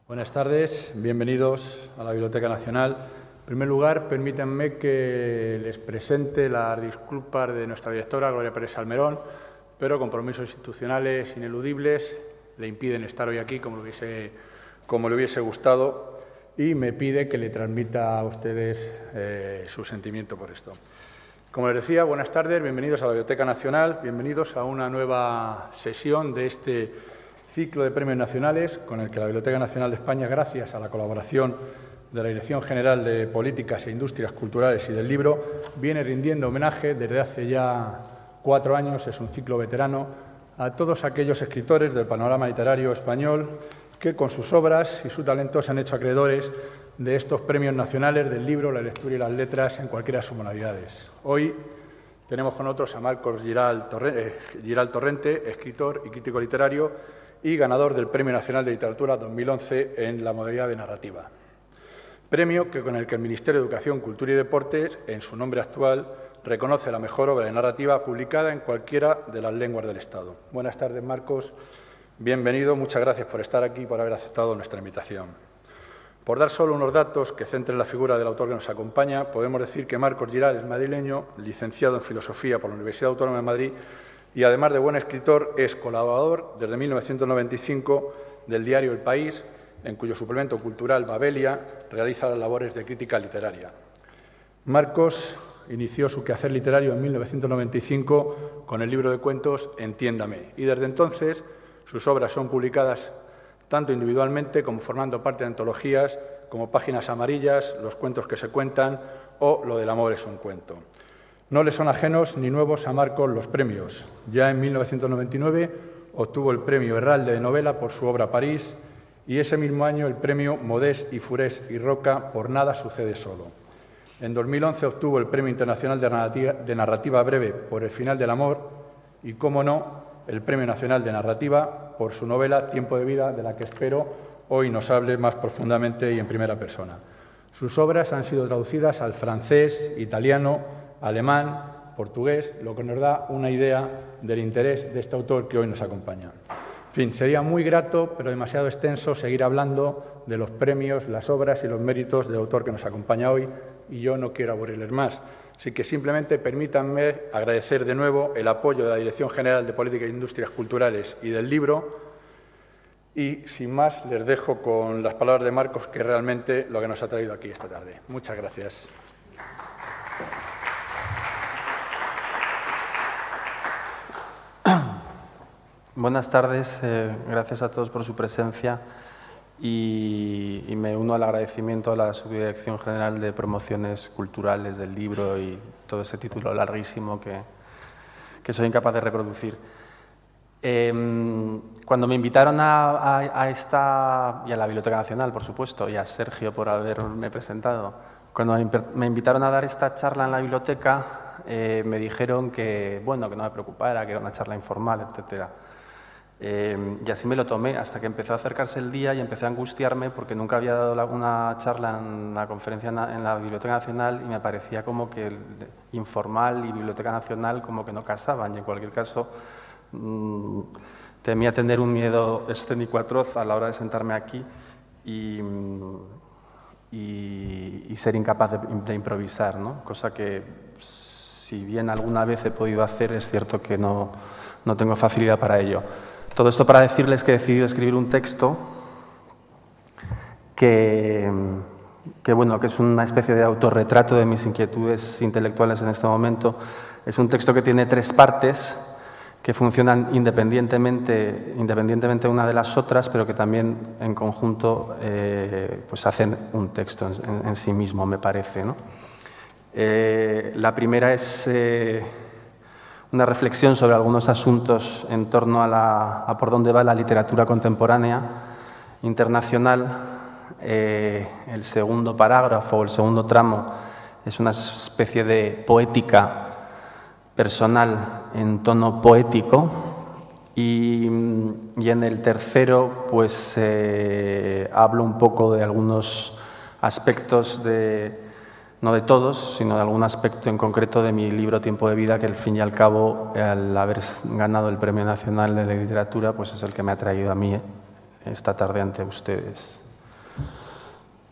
Buenas tardes, bienvenidos a la Biblioteca Nacional. En primer lugar, permítanme que les presente las disculpas de nuestra directora, Gloria Pérez Salmerón, pero compromisos institucionales ineludibles le impiden estar hoy aquí como le hubiese gustado y me pide que le transmita a ustedes su sentimiento por esto. Como les decía, buenas tardes, bienvenidos a la Biblioteca Nacional, bienvenidos a una nueva sesión de este ciclo de premios nacionales con el que la Biblioteca Nacional de España, gracias a la colaboración de la Dirección General de Políticas e Industrias Culturales y del Libro, viene rindiendo homenaje desde hace ya 4 años, es un ciclo veterano, a todos aquellos escritores del panorama literario español que con sus obras y su talento se han hecho acreedores de estos premios nacionales del libro, la lectura y las letras en cualquiera de sus modalidades. Hoy tenemos con nosotros a Marcos Giralt Torrente, escritor y crítico literario y ganador del Premio Nacional de Literatura 2011 en la modalidad de narrativa. Premio con el que el Ministerio de Educación, Cultura y Deportes, en su nombre actual, reconoce la mejor obra de narrativa publicada en cualquiera de las lenguas del Estado. Buenas tardes, Marcos. Bienvenido. Muchas gracias por estar aquí y por haber aceptado nuestra invitación. Por dar solo unos datos que centren la figura del autor que nos acompaña, podemos decir que Marcos Giralt es madrileño, licenciado en Filosofía por la Universidad Autónoma de Madrid y, además de buen escritor, es colaborador desde 1995 del diario El País, en cuyo suplemento cultural Babelia realiza las labores de crítica literaria. Marcos inició su quehacer literario en 1995 con el libro de cuentos Entiéndame y desde entonces sus obras son publicadas tanto individualmente como formando parte de antologías como Páginas Amarillas, Los cuentos que se cuentan o Lo del amor es un cuento. No le son ajenos ni nuevos a Marcos los premios. Ya en 1999 obtuvo el Premio Herralde de Novela por su obra París y ese mismo año el Premio Modest y Furés y Roca por Nada sucede solo. En 2011 obtuvo el Premio Internacional de Narrativa Breve por El final del amor y, cómo no, el Premio Nacional de Narrativa por su novela Tiempo de vida, de la que espero hoy nos hable más profundamente y en primera persona. Sus obras han sido traducidas al francés, italiano, alemán, portugués, lo que nos da una idea del interés de este autor que hoy nos acompaña. En fin, sería muy grato, pero demasiado extenso, seguir hablando de los premios, las obras y los méritos del autor que nos acompaña hoy, y yo no quiero aburrirles más. Así que simplemente permítanme agradecer de nuevo el apoyo de la Dirección General de Políticas e Industrias Culturales y del Libro, y sin más les dejo con las palabras de Marcos, que es realmente lo que nos ha traído aquí esta tarde. Muchas gracias. Buenas tardes, gracias a todos por su presencia y me uno al agradecimiento a la Subdirección General de Promociones Culturales del Libro y todo ese título larguísimo que soy incapaz de reproducir. Cuando me invitaron a esta, y a la Biblioteca Nacional, por supuesto, y a Sergio por haberme presentado, cuando me invitaron a dar esta charla en la biblioteca, me dijeron que, bueno, que no me preocupara, que era una charla informal, etcétera. Y así me lo tomé hasta que empezó a acercarse el día y empecé a angustiarme porque nunca había dado una charla en la conferencia en la Biblioteca Nacional y me parecía como que el informal y Biblioteca Nacional como que no casaban y en cualquier caso temía tener un miedo escénico atroz a la hora de sentarme aquí y ser incapaz de improvisar, ¿no? Cosa que, si bien alguna vez he podido hacer, es cierto que no tengo facilidad para ello. Todo esto para decirles que he decidido escribir un texto que es una especie de autorretrato de mis inquietudes intelectuales en este momento. Es un texto que tiene 3 partes que funcionan independientemente una de las otras, pero que también en conjunto pues hacen un texto en sí mismo, me parece, ¿no? La primera es una reflexión sobre algunos asuntos en torno a por dónde va la literatura contemporánea internacional. El segundo parágrafo, el segundo tramo, es una especie de poética personal en tono poético y en el tercero pues hablo un poco de algunos aspectos no de todos, sino de algún aspecto en concreto de mi libro Tiempo de vida, que al fin y al cabo, al haber ganado el Premio Nacional de Literatura, pues es el que me ha traído a mí esta tarde ante ustedes.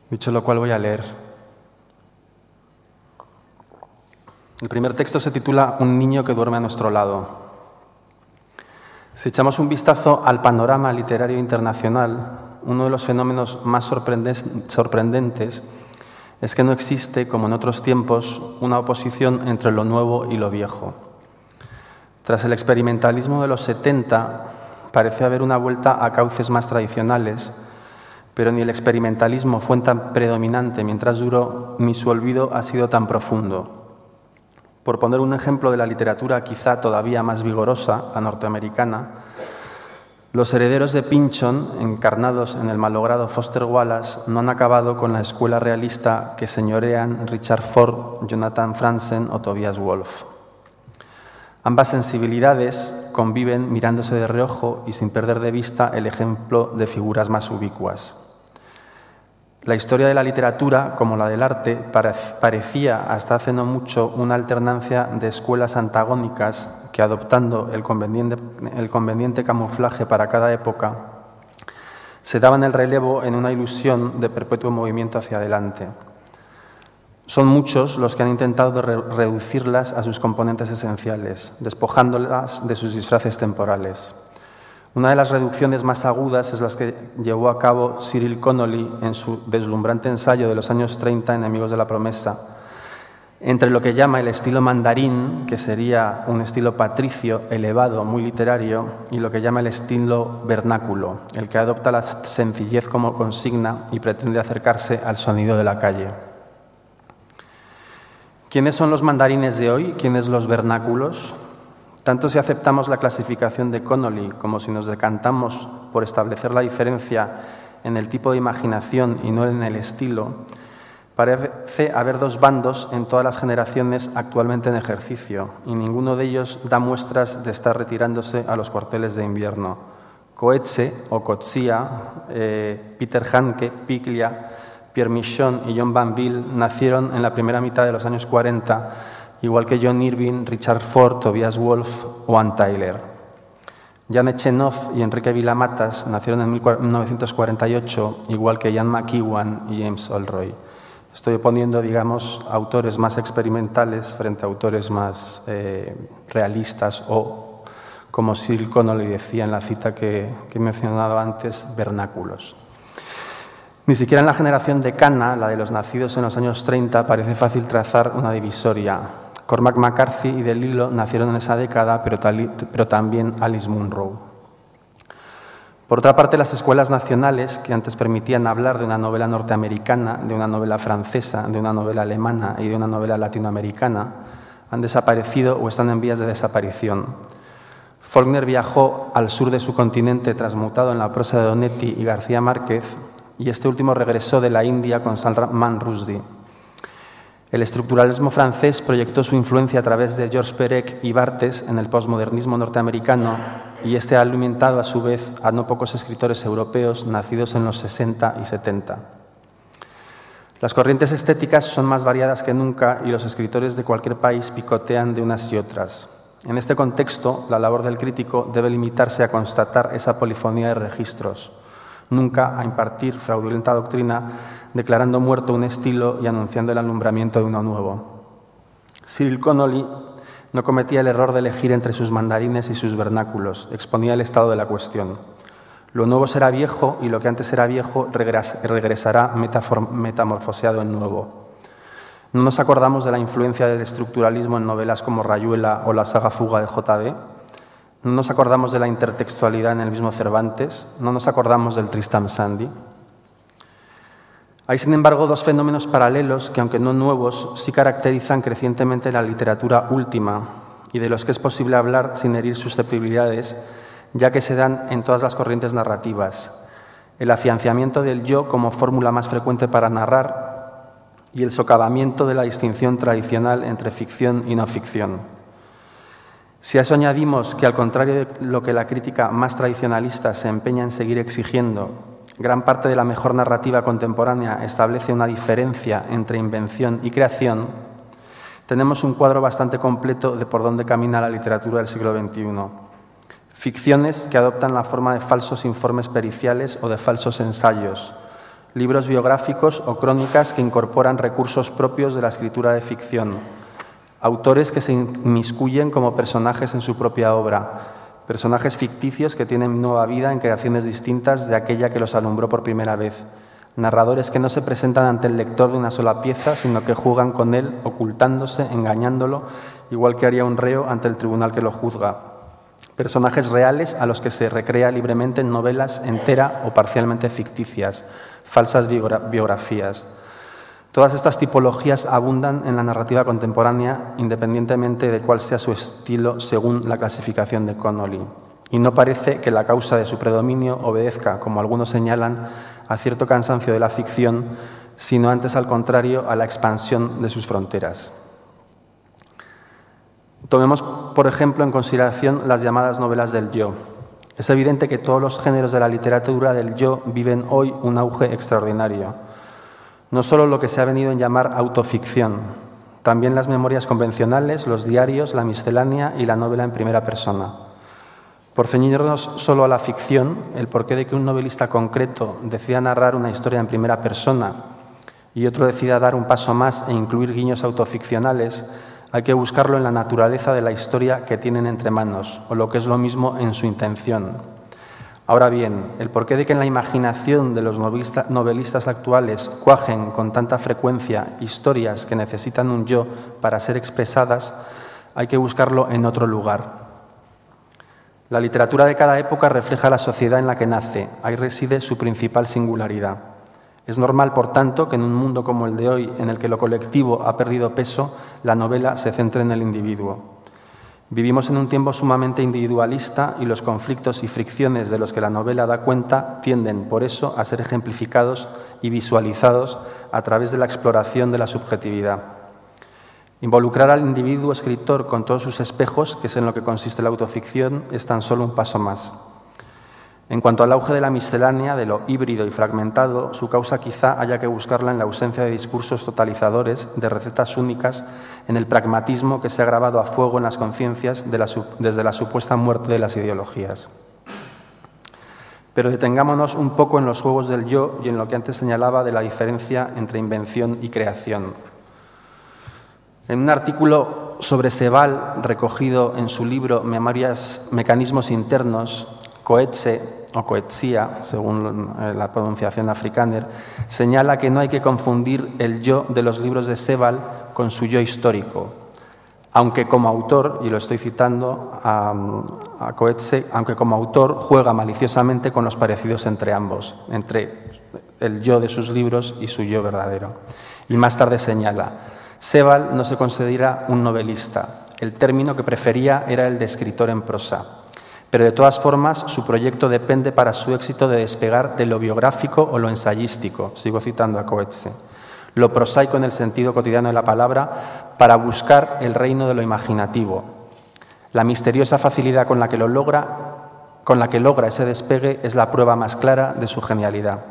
Dicho lo cual, voy a leer. El primer texto se titula Un niño que duerme a nuestro lado. Si echamos un vistazo al panorama literario internacional, uno de los fenómenos más sorprendentes es que no existe, como en otros tiempos, una oposición entre lo nuevo y lo viejo. Tras el experimentalismo de los 70, parece haber una vuelta a cauces más tradicionales, pero ni el experimentalismo fue tan predominante mientras duró, ni su olvido ha sido tan profundo. Por poner un ejemplo de la literatura quizá todavía más vigorosa, la norteamericana, los herederos de Pynchon, encarnados en el malogrado Foster Wallace, no han acabado con la escuela realista que señorean Richard Ford, Jonathan Franzen o Tobias Wolff. Ambas sensibilidades conviven mirándose de reojo y sin perder de vista el ejemplo de figuras más ubicuas. La historia de la literatura, como la del arte, parecía hasta hace no mucho una alternancia de escuelas antagónicas que, adoptando el conveniente camuflaje para cada época, se daban el relevo en una ilusión de perpetuo movimiento hacia adelante. Son muchos los que han intentado reducirlas a sus componentes esenciales, despojándolas de sus disfraces temporales. Una de las reducciones más agudas es la que llevó a cabo Cyril Connolly en su deslumbrante ensayo de los años 30, Enemigos de la promesa, entre lo que llama el estilo mandarín, que sería un estilo patricio, elevado, muy literario, y lo que llama el estilo vernáculo, el que adopta la sencillez como consigna y pretende acercarse al sonido de la calle. ¿Quiénes son los mandarines de hoy? ¿Quiénes los vernáculos? Tanto si aceptamos la clasificación de Connolly como si nos decantamos por establecer la diferencia en el tipo de imaginación y no en el estilo, parece haber dos bandos en todas las generaciones actualmente en ejercicio y ninguno de ellos da muestras de estar retirándose a los cuarteles de invierno. Coetzee o Coetzee, Peter Handke, Piglia, Pierre Michon y John Banville nacieron en la primera mitad de los años 40, igual que John Irving, Richard Ford, Tobias Wolff o Ann Tyler. Jan Echenoz y Enrique Vilamatas nacieron en 1948, igual que Ian McEwan y James Ellroy. Estoy poniendo, digamos, autores más experimentales frente a autores más realistas o, como Cyril Connolly decía en la cita que he mencionado antes, vernáculos. Ni siquiera en la generación de Cana, la de los nacidos en los años 30, parece fácil trazar una divisoria. Cormac McCarthy y De Lillo nacieron en esa década, pero también Alice Munro. Por otra parte, las escuelas nacionales, que antes permitían hablar de una novela norteamericana, de una novela francesa, de una novela alemana y de una novela latinoamericana, han desaparecido o están en vías de desaparición. Faulkner viajó al sur de su continente transmutado en la prosa de Donetti y García Márquez, y este último regresó de la India con Salman Rushdie. El estructuralismo francés proyectó su influencia a través de Georges Perec y Barthes en el posmodernismo norteamericano y este ha alimentado a su vez a no pocos escritores europeos nacidos en los 60 y 70. Las corrientes estéticas son más variadas que nunca y los escritores de cualquier país picotean de unas y otras. En este contexto, la labor del crítico debe limitarse a constatar esa polifonía de registros, nunca a impartir fraudulenta doctrina, declarando muerto un estilo y anunciando el alumbramiento de uno nuevo. Cyril Connolly no cometía el error de elegir entre sus mandarines y sus vernáculos, exponía el estado de la cuestión. Lo nuevo será viejo y lo que antes era viejo regresará metamorfoseado en nuevo. No nos acordamos de la influencia del estructuralismo en novelas como Rayuela o la saga Fuga de J.B., no nos acordamos de la intertextualidad en el mismo Cervantes, no nos acordamos del Tristram Shandy. Hay, sin embargo, dos fenómenos paralelos que, aunque no nuevos, sí caracterizan crecientemente la literatura última y de los que es posible hablar sin herir susceptibilidades, ya que se dan en todas las corrientes narrativas. El afianzamiento del yo como fórmula más frecuente para narrar y el socavamiento de la distinción tradicional entre ficción y no ficción. Si a eso añadimos que, al contrario de lo que la crítica más tradicionalista se empeña en seguir exigiendo, gran parte de la mejor narrativa contemporánea establece una diferencia entre invención y creación, tenemos un cuadro bastante completo de por dónde camina la literatura del siglo XXI. Ficciones que adoptan la forma de falsos informes periciales o de falsos ensayos, libros biográficos o crónicas que incorporan recursos propios de la escritura de ficción, autores que se inmiscuyen como personajes en su propia obra, personajes ficticios que tienen nueva vida en creaciones distintas de aquella que los alumbró por primera vez, narradores que no se presentan ante el lector de una sola pieza, sino que juegan con él, ocultándose, engañándolo, igual que haría un reo ante el tribunal que lo juzga. Personajes reales a los que se recrea libremente en novelas entera o parcialmente ficticias, falsas biografías. Todas estas tipologías abundan en la narrativa contemporánea, independientemente de cuál sea su estilo según la clasificación de Connolly. Y no parece que la causa de su predominio obedezca, como algunos señalan, a cierto cansancio de la ficción, sino antes al contrario, a la expansión de sus fronteras. Tomemos, por ejemplo, en consideración las llamadas novelas del yo. Es evidente que todos los géneros de la literatura del yo viven hoy un auge extraordinario. No solo lo que se ha venido en llamar autoficción, también las memorias convencionales, los diarios, la miscelánea y la novela en primera persona. Por ceñirnos solo a la ficción, el porqué de que un novelista concreto decida narrar una historia en primera persona y otro decida dar un paso más e incluir guiños autoficcionales, hay que buscarlo en la naturaleza de la historia que tienen entre manos, o lo que es lo mismo, en su intención. Ahora bien, el porqué de que en la imaginación de los novelistas actuales cuajen con tanta frecuencia historias que necesitan un yo para ser expresadas, hay que buscarlo en otro lugar. La literatura de cada época refleja la sociedad en la que nace, ahí reside su principal singularidad. Es normal, por tanto, que en un mundo como el de hoy, en el que lo colectivo ha perdido peso, la novela se centre en el individuo. Vivimos en un tiempo sumamente individualista y los conflictos y fricciones de los que la novela da cuenta tienden, por eso, a ser ejemplificados y visualizados a través de la exploración de la subjetividad. Involucrar al individuo escritor con todos sus espejos, que es en lo que consiste la autoficción, es tan solo un paso más. En cuanto al auge de la miscelánea, de lo híbrido y fragmentado, su causa quizá haya que buscarla en la ausencia de discursos totalizadores, de recetas únicas, en el pragmatismo que se ha grabado a fuego en las conciencias desde la supuesta muerte de las ideologías. Pero detengámonos un poco en los juegos del yo y en lo que antes señalaba de la diferencia entre invención y creación. En un artículo sobre Sebald, recogido en su libro Memorias, Mecanismos Internos, Coetzee, o Coetzee, según la pronunciación afrikáner, señala que no hay que confundir el yo de los libros de Sebald con su yo histórico, aunque como autor, y lo estoy citando a Coetzee, aunque como autor juega maliciosamente con los parecidos entre ambos, entre el yo de sus libros y su yo verdadero. Y más tarde señala: Sebald no se considera un novelista, el término que prefería era el de escritor en prosa. Pero de todas formas, su proyecto depende para su éxito de despegar de lo biográfico o lo ensayístico, sigo citando a Coetzee, lo prosaico en el sentido cotidiano de la palabra, para buscar el reino de lo imaginativo. La misteriosa facilidad con la que logra ese despegue es la prueba más clara de su genialidad.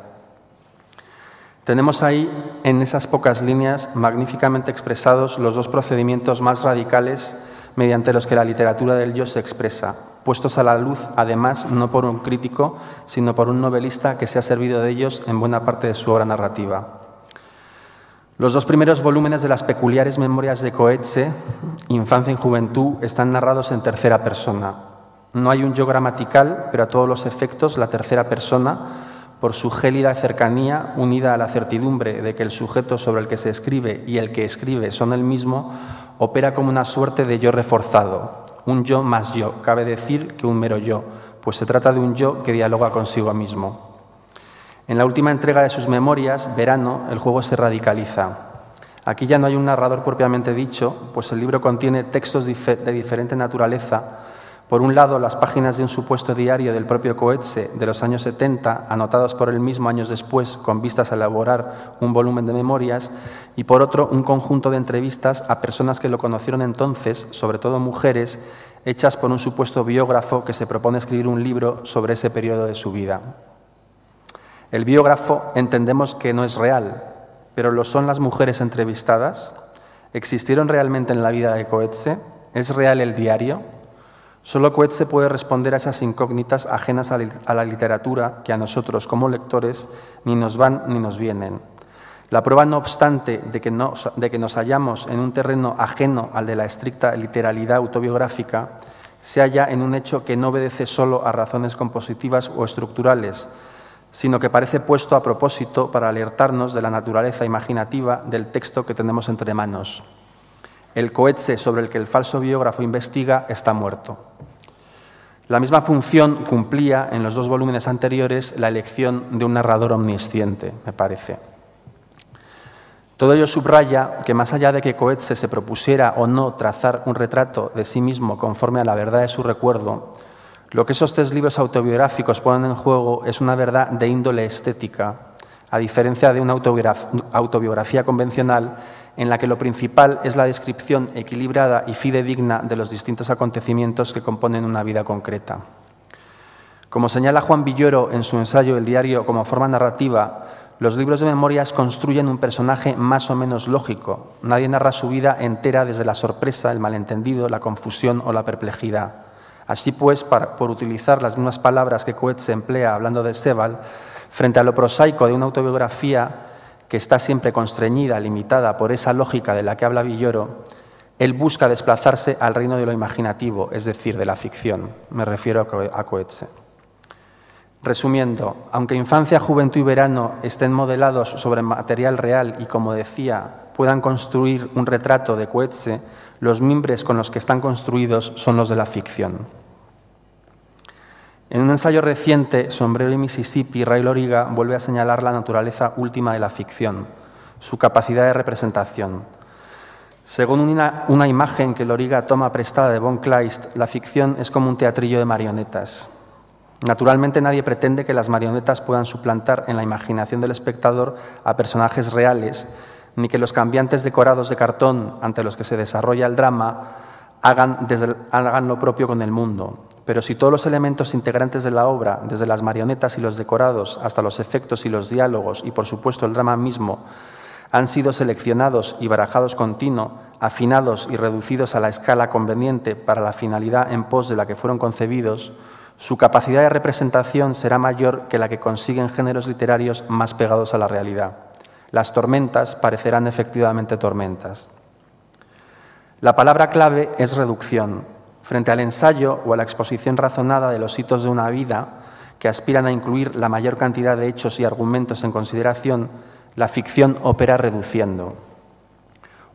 Tenemos ahí, en esas pocas líneas, magníficamente expresados los dos procedimientos más radicales mediante los que la literatura del yo se expresa, puestos a la luz, además, no por un crítico, sino por un novelista que se ha servido de ellos en buena parte de su obra narrativa. Los dos primeros volúmenes de las peculiares memorias de Coetzee, Infancia y Juventud, están narrados en tercera persona. No hay un yo gramatical, pero a todos los efectos la tercera persona, por su gélida cercanía, unida a la certidumbre de que el sujeto sobre el que se escribe y el que escribe son el mismo, opera como una suerte de yo reforzado, un yo más yo, cabe decir que un mero yo, pues se trata de un yo que dialoga consigo mismo. En la última entrega de sus memorias, Verano, el juego se radicaliza. Aquí ya no hay un narrador propiamente dicho, pues el libro contiene textos de diferente naturaleza. Por un lado, las páginas de un supuesto diario del propio Coetzee de los años 70, anotados por él mismo años después, con vistas a elaborar un volumen de memorias, y por otro, un conjunto de entrevistas a personas que lo conocieron entonces, sobre todo mujeres, hechas por un supuesto biógrafo que se propone escribir un libro sobre ese periodo de su vida. El biógrafo entendemos que no es real, pero ¿lo son las mujeres entrevistadas? ¿Existieron realmente en la vida de Coetzee? ¿Es real el diario? Solo Coetzee puede responder a esas incógnitas ajenas a la literatura que a nosotros como lectores ni nos van ni nos vienen. La prueba, no obstante, de que nos hallamos en un terreno ajeno al de la estricta literalidad autobiográfica se halla en un hecho que no obedece solo a razones compositivas o estructurales, sino que parece puesto a propósito para alertarnos de la naturaleza imaginativa del texto que tenemos entre manos. El Coetzee sobre el que el falso biógrafo investiga está muerto. La misma función cumplía en los 2 volúmenes anteriores la elección de un narrador omnisciente, me parece. Todo ello subraya que, más allá de que Coetzee se propusiera o no trazar un retrato de sí mismo conforme a la verdad de su recuerdo, lo que esos 3 libros autobiográficos ponen en juego es una verdad de índole estética, a diferencia de una autobiografía convencional en la que lo principal es la descripción equilibrada y fidedigna de los distintos acontecimientos que componen una vida concreta. Como señala Juan Villoro en su ensayo El diario como forma narrativa, los libros de memorias construyen un personaje más o menos lógico. Nadie narra su vida entera desde la sorpresa, el malentendido, la confusión o la perplejidad. Así pues, por utilizar las mismas palabras que Coetzee emplea hablando de Sebald, frente a lo prosaico de una autobiografía que está siempre constreñida, limitada por esa lógica de la que habla Villoro, él busca desplazarse al reino de lo imaginativo, es decir, de la ficción. Me refiero a Coetzee. Resumiendo, aunque infancia, juventud y verano estén modelados sobre material real y, como decía, puedan construir un retrato de Coetzee, los mimbres con los que están construidos son los de la ficción. En un ensayo reciente, Sombrero y Mississippi, Ray Loriga vuelve a señalar la naturaleza última de la ficción, su capacidad de representación. Según una imagen que Loriga toma prestada de von Kleist, la ficción es como un teatrillo de marionetas. Naturalmente, nadie pretende que las marionetas puedan suplantar en la imaginación del espectador a personajes reales, ni que los cambiantes decorados de cartón ante los que se desarrolla el drama hagan lo propio con el mundo. Pero si todos los elementos integrantes de la obra, desde las marionetas y los decorados hasta los efectos y los diálogos y, por supuesto, el drama mismo, han sido seleccionados y barajados continuo, afinados y reducidos a la escala conveniente para la finalidad en pos de la que fueron concebidos, su capacidad de representación será mayor que la que consiguen géneros literarios más pegados a la realidad. Las tormentas parecerán efectivamente tormentas. La palabra clave es reducción. Frente al ensayo o a la exposición razonada de los hitos de una vida, que aspiran a incluir la mayor cantidad de hechos y argumentos en consideración, la ficción opera reduciendo.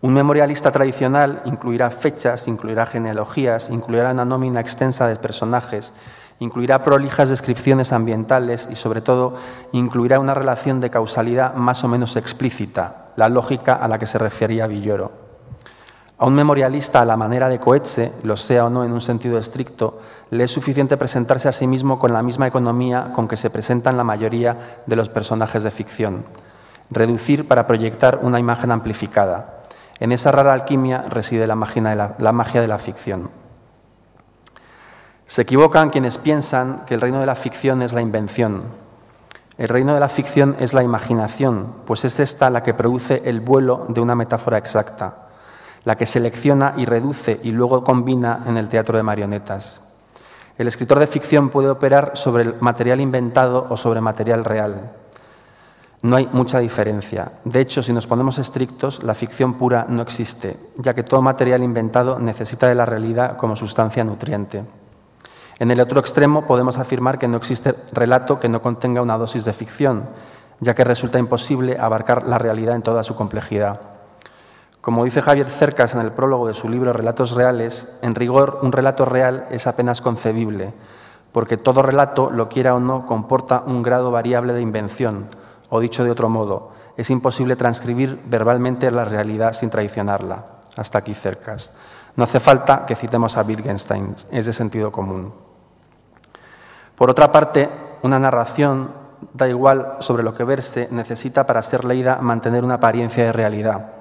Un memorialista tradicional incluirá fechas, incluirá genealogías, incluirá una nómina extensa de personajes, incluirá prolijas descripciones ambientales y, sobre todo, incluirá una relación de causalidad más o menos explícita, la lógica a la que se refería Villoro. A un memorialista a la manera de Coetzee, lo sea o no en un sentido estricto, le es suficiente presentarse a sí mismo con la misma economía con que se presentan la mayoría de los personajes de ficción. Reducir para proyectar una imagen amplificada. En esa rara alquimia reside la magia de la ficción. Se equivocan quienes piensan que el reino de la ficción es la invención. El reino de la ficción es la imaginación, pues es esta la que produce el vuelo de una metáfora exacta, la que selecciona y reduce y luego combina en el teatro de marionetas. El escritor de ficción puede operar sobre el material inventado o sobre material real. No hay mucha diferencia. De hecho, si nos ponemos estrictos, la ficción pura no existe, ya que todo material inventado necesita de la realidad como sustancia nutriente. En el otro extremo podemos afirmar que no existe relato que no contenga una dosis de ficción, ya que resulta imposible abarcar la realidad en toda su complejidad. Como dice Javier Cercas en el prólogo de su libro Relatos reales, en rigor un relato real es apenas concebible, porque todo relato, lo quiera o no, comporta un grado variable de invención, o dicho de otro modo, es imposible transcribir verbalmente la realidad sin traicionarla. Hasta aquí Cercas. No hace falta que citemos a Wittgenstein, es de sentido común. Por otra parte, una narración, da igual sobre lo que verse, necesita para ser leída mantener una apariencia de realidad.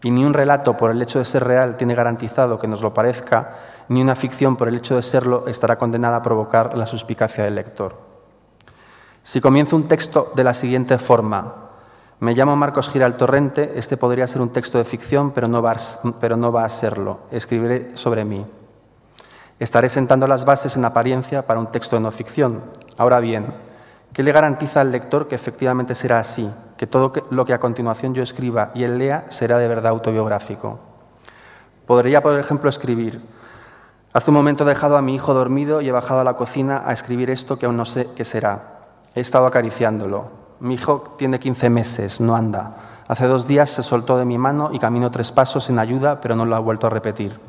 Y ni un relato por el hecho de ser real tiene garantizado que nos lo parezca, ni una ficción por el hecho de serlo estará condenada a provocar la suspicacia del lector. Si comienzo un texto de la siguiente forma: me llamo Marcos Giral Torrente, este podría ser un texto de ficción, pero no va a serlo. Escribiré sobre mí. Estaré sentando las bases en apariencia para un texto de no ficción. Ahora bien, ¿qué le garantiza al lector que efectivamente será así? Que todo lo que a continuación yo escriba y él lea será de verdad autobiográfico. Podría, por ejemplo, escribir: hace un momento he dejado a mi hijo dormido y he bajado a la cocina a escribir esto que aún no sé qué será. He estado acariciándolo. Mi hijo tiene 15 meses, no anda. Hace 2 días se soltó de mi mano y caminó 3 pasos sin ayuda, pero no lo ha vuelto a repetir.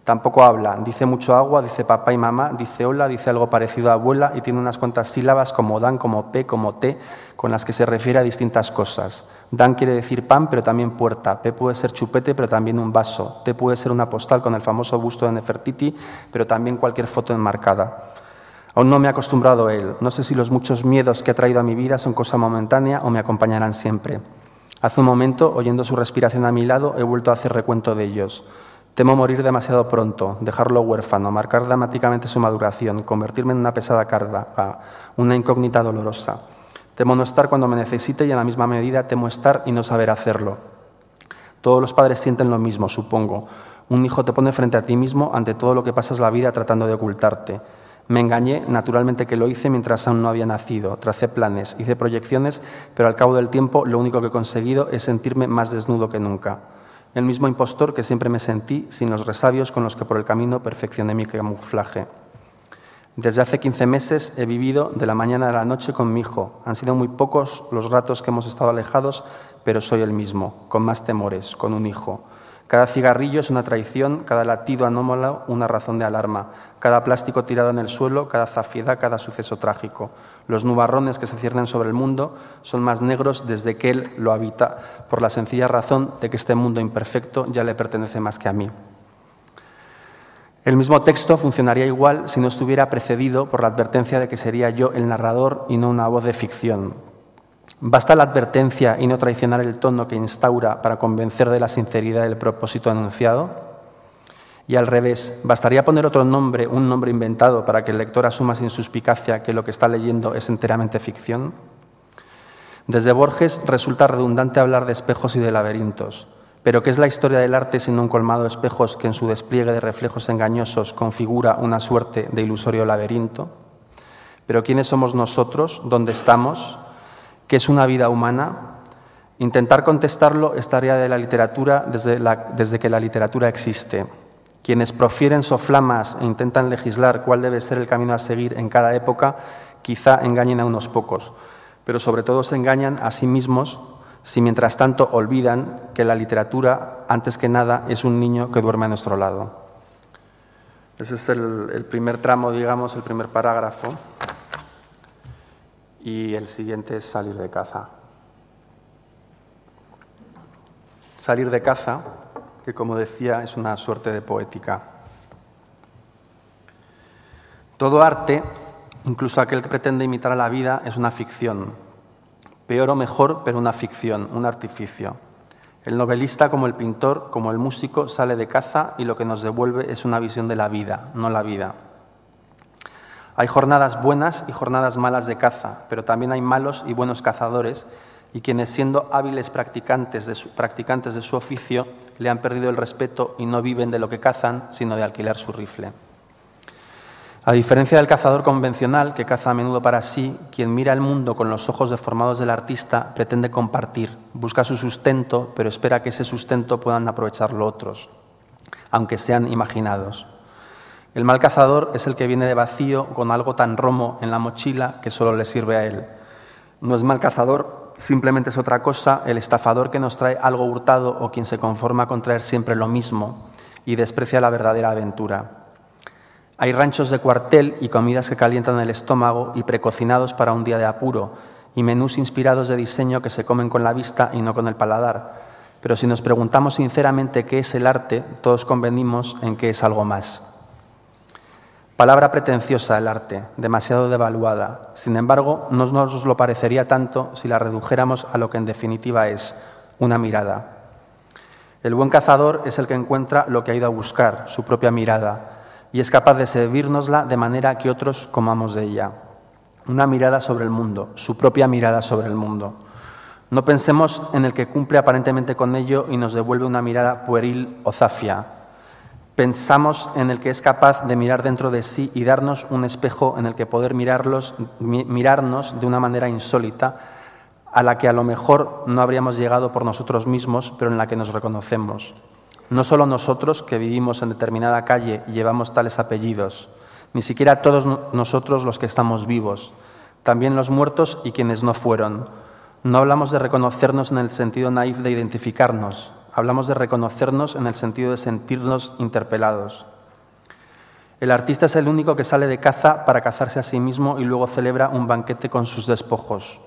Tampoco habla, dice mucho agua, dice papá y mamá, dice hola, dice algo parecido a abuela y tiene unas cuantas sílabas como dan, como p, como t, con las que se refiere a distintas cosas. Dan quiere decir pan, pero también puerta. P puede ser chupete, pero también un vaso. T puede ser una postal con el famoso busto de Nefertiti, pero también cualquier foto enmarcada. Aún no me he acostumbrado a él. No sé si los muchos miedos que ha traído a mi vida son cosa momentánea o me acompañarán siempre. Hace un momento, oyendo su respiración a mi lado, he vuelto a hacer recuento de ellos. Temo morir demasiado pronto, dejarlo huérfano, marcar dramáticamente su maduración, convertirme en una pesada carga, una incógnita dolorosa. Temo no estar cuando me necesite y en la misma medida temo estar y no saber hacerlo. Todos los padres sienten lo mismo, supongo. Un hijo te pone frente a ti mismo ante todo lo que pasas la vida tratando de ocultarte. Me engañé, naturalmente que lo hice mientras aún no había nacido. Tracé planes, hice proyecciones, pero al cabo del tiempo lo único que he conseguido es sentirme más desnudo que nunca. El mismo impostor que siempre me sentí, sin los resabios con los que por el camino perfeccioné mi camuflaje. Desde hace 15 meses he vivido de la mañana a la noche con mi hijo. Han sido muy pocos los ratos que hemos estado alejados, pero soy el mismo, con más temores, con un hijo. Cada cigarrillo es una traición, cada latido anómalo una razón de alarma, cada plástico tirado en el suelo, cada zafiedad, cada suceso trágico. Los nubarrones que se ciernen sobre el mundo son más negros desde que él lo habita, por la sencilla razón de que este mundo imperfecto ya le pertenece más que a mí. El mismo texto funcionaría igual si no estuviera precedido por la advertencia de que sería yo el narrador y no una voz de ficción. ¿Basta la advertencia y no traicionar el tono que instaura para convencer de la sinceridad del propósito anunciado? Y al revés, ¿bastaría poner otro nombre, un nombre inventado, para que el lector asuma sin suspicacia que lo que está leyendo es enteramente ficción? Desde Borges resulta redundante hablar de espejos y de laberintos. ¿Pero qué es la historia del arte sino un colmado de espejos que en su despliegue de reflejos engañosos configura una suerte de ilusorio laberinto? ¿Pero quiénes somos nosotros? ¿Dónde estamos? ¿Qué es una vida humana? Intentar contestarlo es tarea de la literatura desde que la literatura existe. Quienes profieren soflamas e intentan legislar cuál debe ser el camino a seguir en cada época, quizá engañen a unos pocos, pero sobre todo se engañan a sí mismos si mientras tanto olvidan que la literatura, antes que nada, es un niño que duerme a nuestro lado. Ese es el primer tramo, digamos, el primer parágrafo. Y el siguiente es salir de caza. Salir de caza, que como decía, es una suerte de poética. Todo arte, incluso aquel que pretende imitar a la vida, es una ficción. Peor o mejor, pero una ficción, un artificio. El novelista, como el pintor, como el músico, sale de caza y lo que nos devuelve es una visión de la vida, no la vida. Hay jornadas buenas y jornadas malas de caza, pero también hay malos y buenos cazadores y quienes, siendo hábiles practicantes de su oficio, le han perdido el respeto y no viven de lo que cazan, sino de alquilar su rifle. A diferencia del cazador convencional, que caza a menudo para sí, quien mira el mundo con los ojos deformados del artista pretende compartir, busca su sustento, pero espera que ese sustento puedan aprovecharlo otros, aunque sean imaginados. El mal cazador es el que viene de vacío con algo tan romo en la mochila que solo le sirve a él. No es mal cazador, simplemente es otra cosa, el estafador que nos trae algo hurtado o quien se conforma con traer siempre lo mismo y desprecia la verdadera aventura. Hay ranchos de cuartel y comidas que calientan el estómago y precocinados para un día de apuro y menús inspirados de diseño que se comen con la vista y no con el paladar. Pero si nos preguntamos sinceramente qué es el arte, todos convenimos en que es algo más. Palabra pretenciosa el arte, demasiado devaluada. Sin embargo, no nos lo parecería tanto si la redujéramos a lo que en definitiva es, una mirada. El buen cazador es el que encuentra lo que ha ido a buscar, su propia mirada, y es capaz de servírnosla de manera que otros comamos de ella. Una mirada sobre el mundo, su propia mirada sobre el mundo. No pensemos en el que cumple aparentemente con ello y nos devuelve una mirada pueril o zafia. Pensamos en el que es capaz de mirar dentro de sí y darnos un espejo en el que poder mirarnos de una manera insólita, a la que a lo mejor no habríamos llegado por nosotros mismos, pero en la que nos reconocemos. No solo nosotros, que vivimos en determinada calle y llevamos tales apellidos, ni siquiera todos nosotros los que estamos vivos, también los muertos y quienes no fueron. No hablamos de reconocernos en el sentido naif de identificarnos, hablamos de reconocernos en el sentido de sentirnos interpelados. El artista es el único que sale de caza para cazarse a sí mismo y luego celebra un banquete con sus despojos.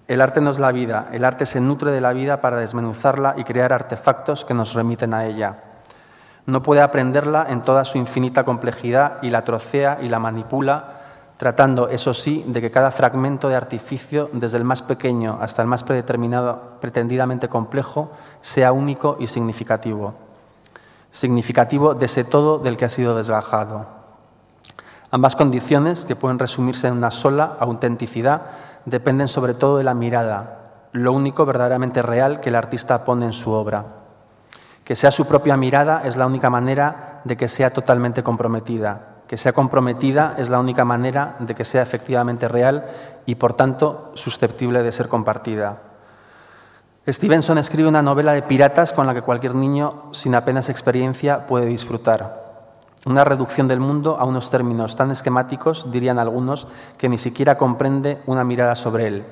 El arte no es la vida, el arte se nutre de la vida para desmenuzarla y crear artefactos que nos remiten a ella. No puede aprenderla en toda su infinita complejidad y la trocea y la manipula, tratando, eso sí, de que cada fragmento de artificio, desde el más pequeño hasta el más predeterminado, pretendidamente complejo, sea único y significativo. Significativo de ese todo del que ha sido desgajado. Ambas condiciones, que pueden resumirse en una sola, autenticidad, dependen sobre todo de la mirada, lo único verdaderamente real que el artista pone en su obra. Que sea su propia mirada es la única manera de que sea totalmente comprometida. Que sea comprometida es la única manera de que sea efectivamente real y, por tanto, susceptible de ser compartida. Stevenson escribe una novela de piratas con la que cualquier niño sin apenas experiencia puede disfrutar. Una reducción del mundo a unos términos tan esquemáticos, dirían algunos, que ni siquiera comprende una mirada sobre él.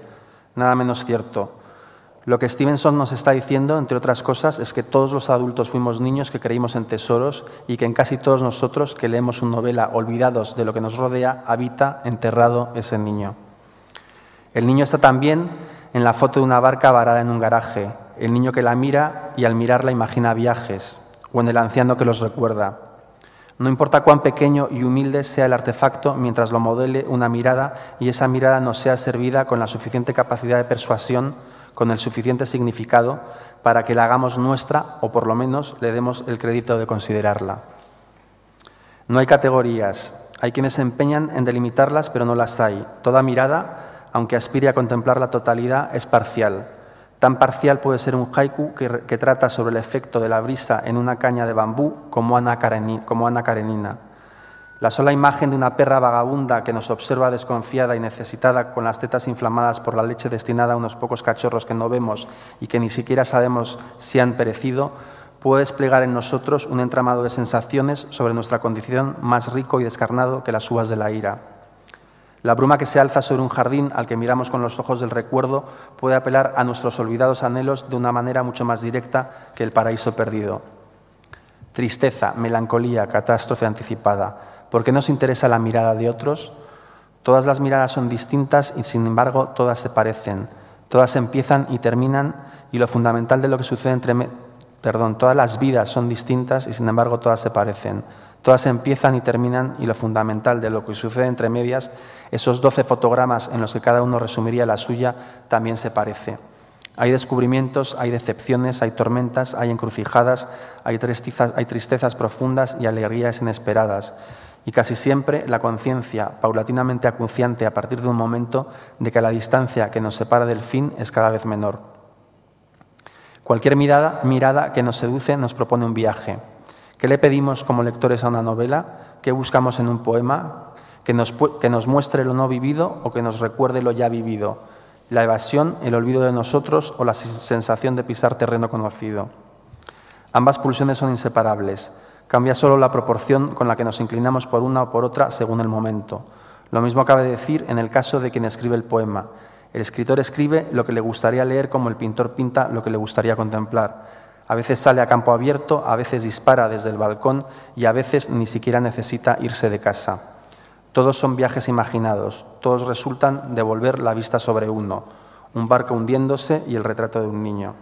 Nada menos cierto. Lo que Stevenson nos está diciendo, entre otras cosas, es que todos los adultos fuimos niños que creímos en tesoros y que en casi todos nosotros que leemos una novela olvidados de lo que nos rodea, habita enterrado ese niño. El niño está también en la foto de una barca varada en un garaje, el niño que la mira y al mirarla imagina viajes, o en el anciano que los recuerda. No importa cuán pequeño y humilde sea el artefacto mientras lo modele una mirada y esa mirada nos sea servida con la suficiente capacidad de persuasión, con el suficiente significado para que la hagamos nuestra o por lo menos le demos el crédito de considerarla. No hay categorías, hay quienes se empeñan en delimitarlas pero no las hay. Toda mirada, aunque aspire a contemplar la totalidad, es parcial. Tan parcial puede ser un haiku que trata sobre el efecto de la brisa en una caña de bambú como Ana Karenina. La sola imagen de una perra vagabunda que nos observa desconfiada y necesitada con las tetas inflamadas por la leche destinada a unos pocos cachorros que no vemos y que ni siquiera sabemos si han perecido, puede desplegar en nosotros un entramado de sensaciones sobre nuestra condición más rico y descarnado que las uvas de la ira. La bruma que se alza sobre un jardín al que miramos con los ojos del recuerdo puede apelar a nuestros olvidados anhelos de una manera mucho más directa que el paraíso perdido. Tristeza, melancolía, catástrofe anticipada. ¿Por qué nos interesa la mirada de otros? Todas las miradas son distintas y, sin embargo, todas se parecen. Todas empiezan y terminan y lo fundamental de lo que sucede todas las vidas son distintas y, sin embargo, todas se parecen. Todas empiezan y terminan y lo fundamental de lo que sucede entre medias, esos 12 fotogramas en los que cada uno resumiría la suya, también se parece. Hay descubrimientos, hay decepciones, hay tormentas, hay encrucijadas, hay tristezas profundas y alegrías inesperadas. Y casi siempre la conciencia, paulatinamente acuciante a partir de un momento de que la distancia que nos separa del fin es cada vez menor. Cualquier mirada que nos seduce nos propone un viaje. ¿Qué le pedimos como lectores a una novela? ¿Qué buscamos en un poema? ¿Que nos muestre lo no vivido o que nos recuerde lo ya vivido? La evasión, el olvido de nosotros o la sensación de pisar terreno conocido. Ambas pulsiones son inseparables. Cambia solo la proporción con la que nos inclinamos por una o por otra según el momento. Lo mismo cabe decir en el caso de quien escribe el poema. El escritor escribe lo que le gustaría leer como el pintor pinta lo que le gustaría contemplar. A veces sale a campo abierto, a veces dispara desde el balcón y a veces ni siquiera necesita irse de casa. Todos son viajes imaginados, todos resultan de volver la vista sobre uno, un barco hundiéndose y el retrato de un niño.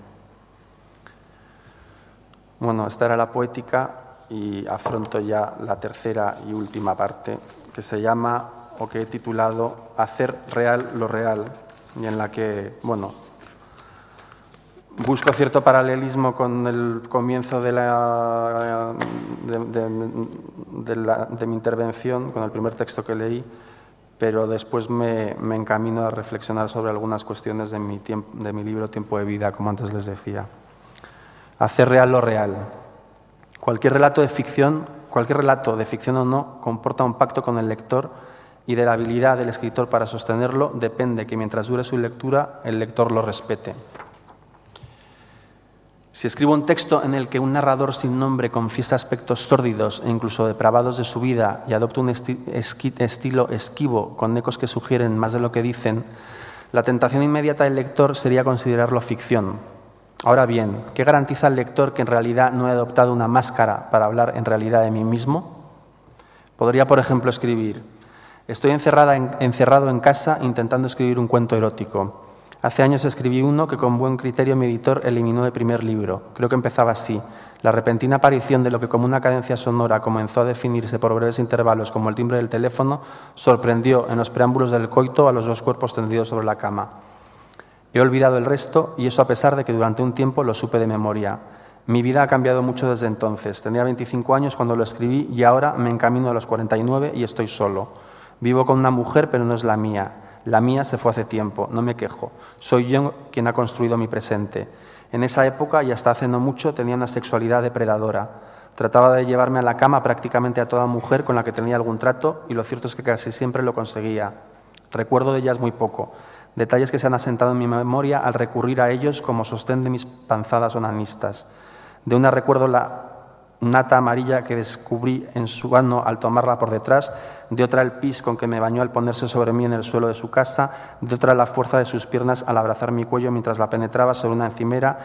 Bueno, esta era la poética y afronto ya la tercera y última parte, que se llama, o que he titulado, Hacer real lo real, y en la que, bueno, busco cierto paralelismo con el comienzo de mi intervención, con el primer texto que leí, pero después me encamino a reflexionar sobre algunas cuestiones de mi libro Tiempo de vida, como antes les decía. Hacer real lo real. Cualquier relato de ficción o no, comporta un pacto con el lector y de la habilidad del escritor para sostenerlo depende que mientras dure su lectura el lector lo respete. Si escribo un texto en el que un narrador sin nombre confiesa aspectos sórdidos e incluso depravados de su vida y adopta un estilo esquivo con ecos que sugieren más de lo que dicen, la tentación inmediata del lector sería considerarlo ficción. Ahora bien, ¿qué garantiza al lector que en realidad no he adoptado una máscara para hablar en realidad de mí mismo? Podría, por ejemplo, escribir: estoy encerrado en casa intentando escribir un cuento erótico. Hace años escribí uno que con buen criterio mi editor eliminó del primer libro. Creo que empezaba así. La repentina aparición de lo que como una cadencia sonora comenzó a definirse por breves intervalos como el timbre del teléfono sorprendió en los preámbulos del coito a los dos cuerpos tendidos sobre la cama. He olvidado el resto y eso a pesar de que durante un tiempo lo supe de memoria. Mi vida ha cambiado mucho desde entonces. Tenía 25 años cuando lo escribí y ahora me encamino a los 49 y estoy solo. Vivo con una mujer pero no es la mía. La mía se fue hace tiempo, no me quejo. Soy yo quien ha construido mi presente. En esa época y hasta hace no mucho tenía una sexualidad depredadora. Trataba de llevarme a la cama prácticamente a toda mujer con la que tenía algún trato y lo cierto es que casi siempre lo conseguía. Recuerdo de ellas muy poco. Detalles que se han asentado en mi memoria al recurrir a ellos como sostén de mis panzadas onanistas. De una recuerdo la nata amarilla que descubrí en su ano al tomarla por detrás, de otra el pis con que me bañó al ponerse sobre mí en el suelo de su casa, de otra la fuerza de sus piernas al abrazar mi cuello mientras la penetraba sobre una encimera,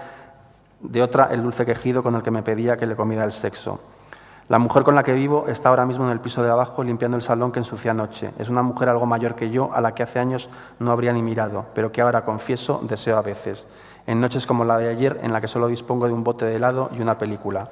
de otra el dulce quejido con el que me pedía que le comiera el sexo. La mujer con la que vivo está ahora mismo en el piso de abajo limpiando el salón que ensucié anoche. Es una mujer algo mayor que yo, a la que hace años no habría ni mirado, pero que ahora, confieso, deseo a veces, en noches como la de ayer en la que solo dispongo de un bote de helado y una película.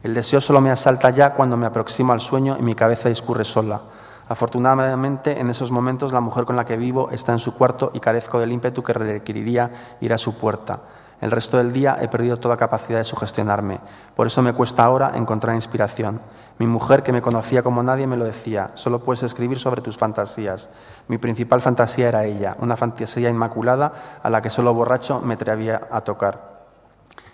El deseo solo me asalta ya cuando me aproximo al sueño y mi cabeza discurre sola. Afortunadamente, en esos momentos, la mujer con la que vivo está en su cuarto y carezco del ímpetu que requeriría ir a su puerta. El resto del día he perdido toda capacidad de sugestionarme. Por eso me cuesta ahora encontrar inspiración. Mi mujer, que me conocía como nadie, me lo decía: solo puedes escribir sobre tus fantasías. Mi principal fantasía era ella, una fantasía inmaculada a la que solo borracho me atrevía a tocar.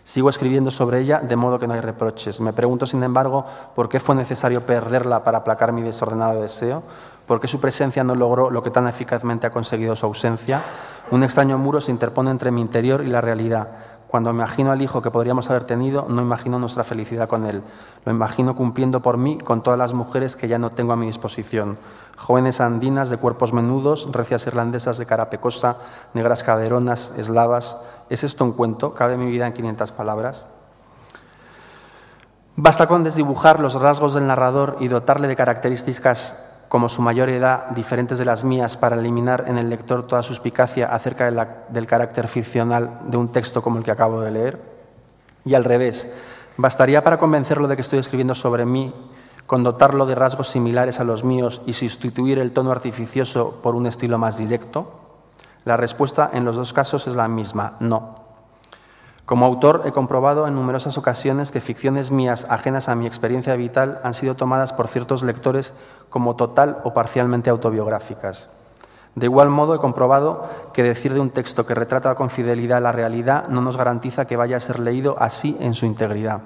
Sigo escribiendo sobre ella, de modo que no hay reproches. Me pregunto, sin embargo, por qué fue necesario perderla para aplacar mi desordenado deseo, por qué su presencia no logró lo que tan eficazmente ha conseguido su ausencia. Un extraño muro se interpone entre mi interior y la realidad. Cuando imagino al hijo que podríamos haber tenido, no imagino nuestra felicidad con él. Lo imagino cumpliendo por mí con todas las mujeres que ya no tengo a mi disposición. Jóvenes andinas de cuerpos menudos, recias irlandesas de cara pecosa, negras caderonas, eslavas. ¿Es esto un cuento? ¿Cabe mi vida en 500 palabras? Basta con desdibujar los rasgos del narrador y dotarle de características como su mayor edad, diferentes de las mías, para eliminar en el lector toda suspicacia acerca del carácter ficcional de un texto como el que acabo de leer. Y al revés, ¿bastaría para convencerlo de que estoy escribiendo sobre mí, con dotarlo de rasgos similares a los míos y sustituir el tono artificioso por un estilo más directo? La respuesta en los dos casos es la misma: no. Como autor he comprobado en numerosas ocasiones que ficciones mías ajenas a mi experiencia vital han sido tomadas por ciertos lectores como total o parcialmente autobiográficas. De igual modo he comprobado que decir de un texto que retrata con fidelidad la realidad no nos garantiza que vaya a ser leído así en su integridad.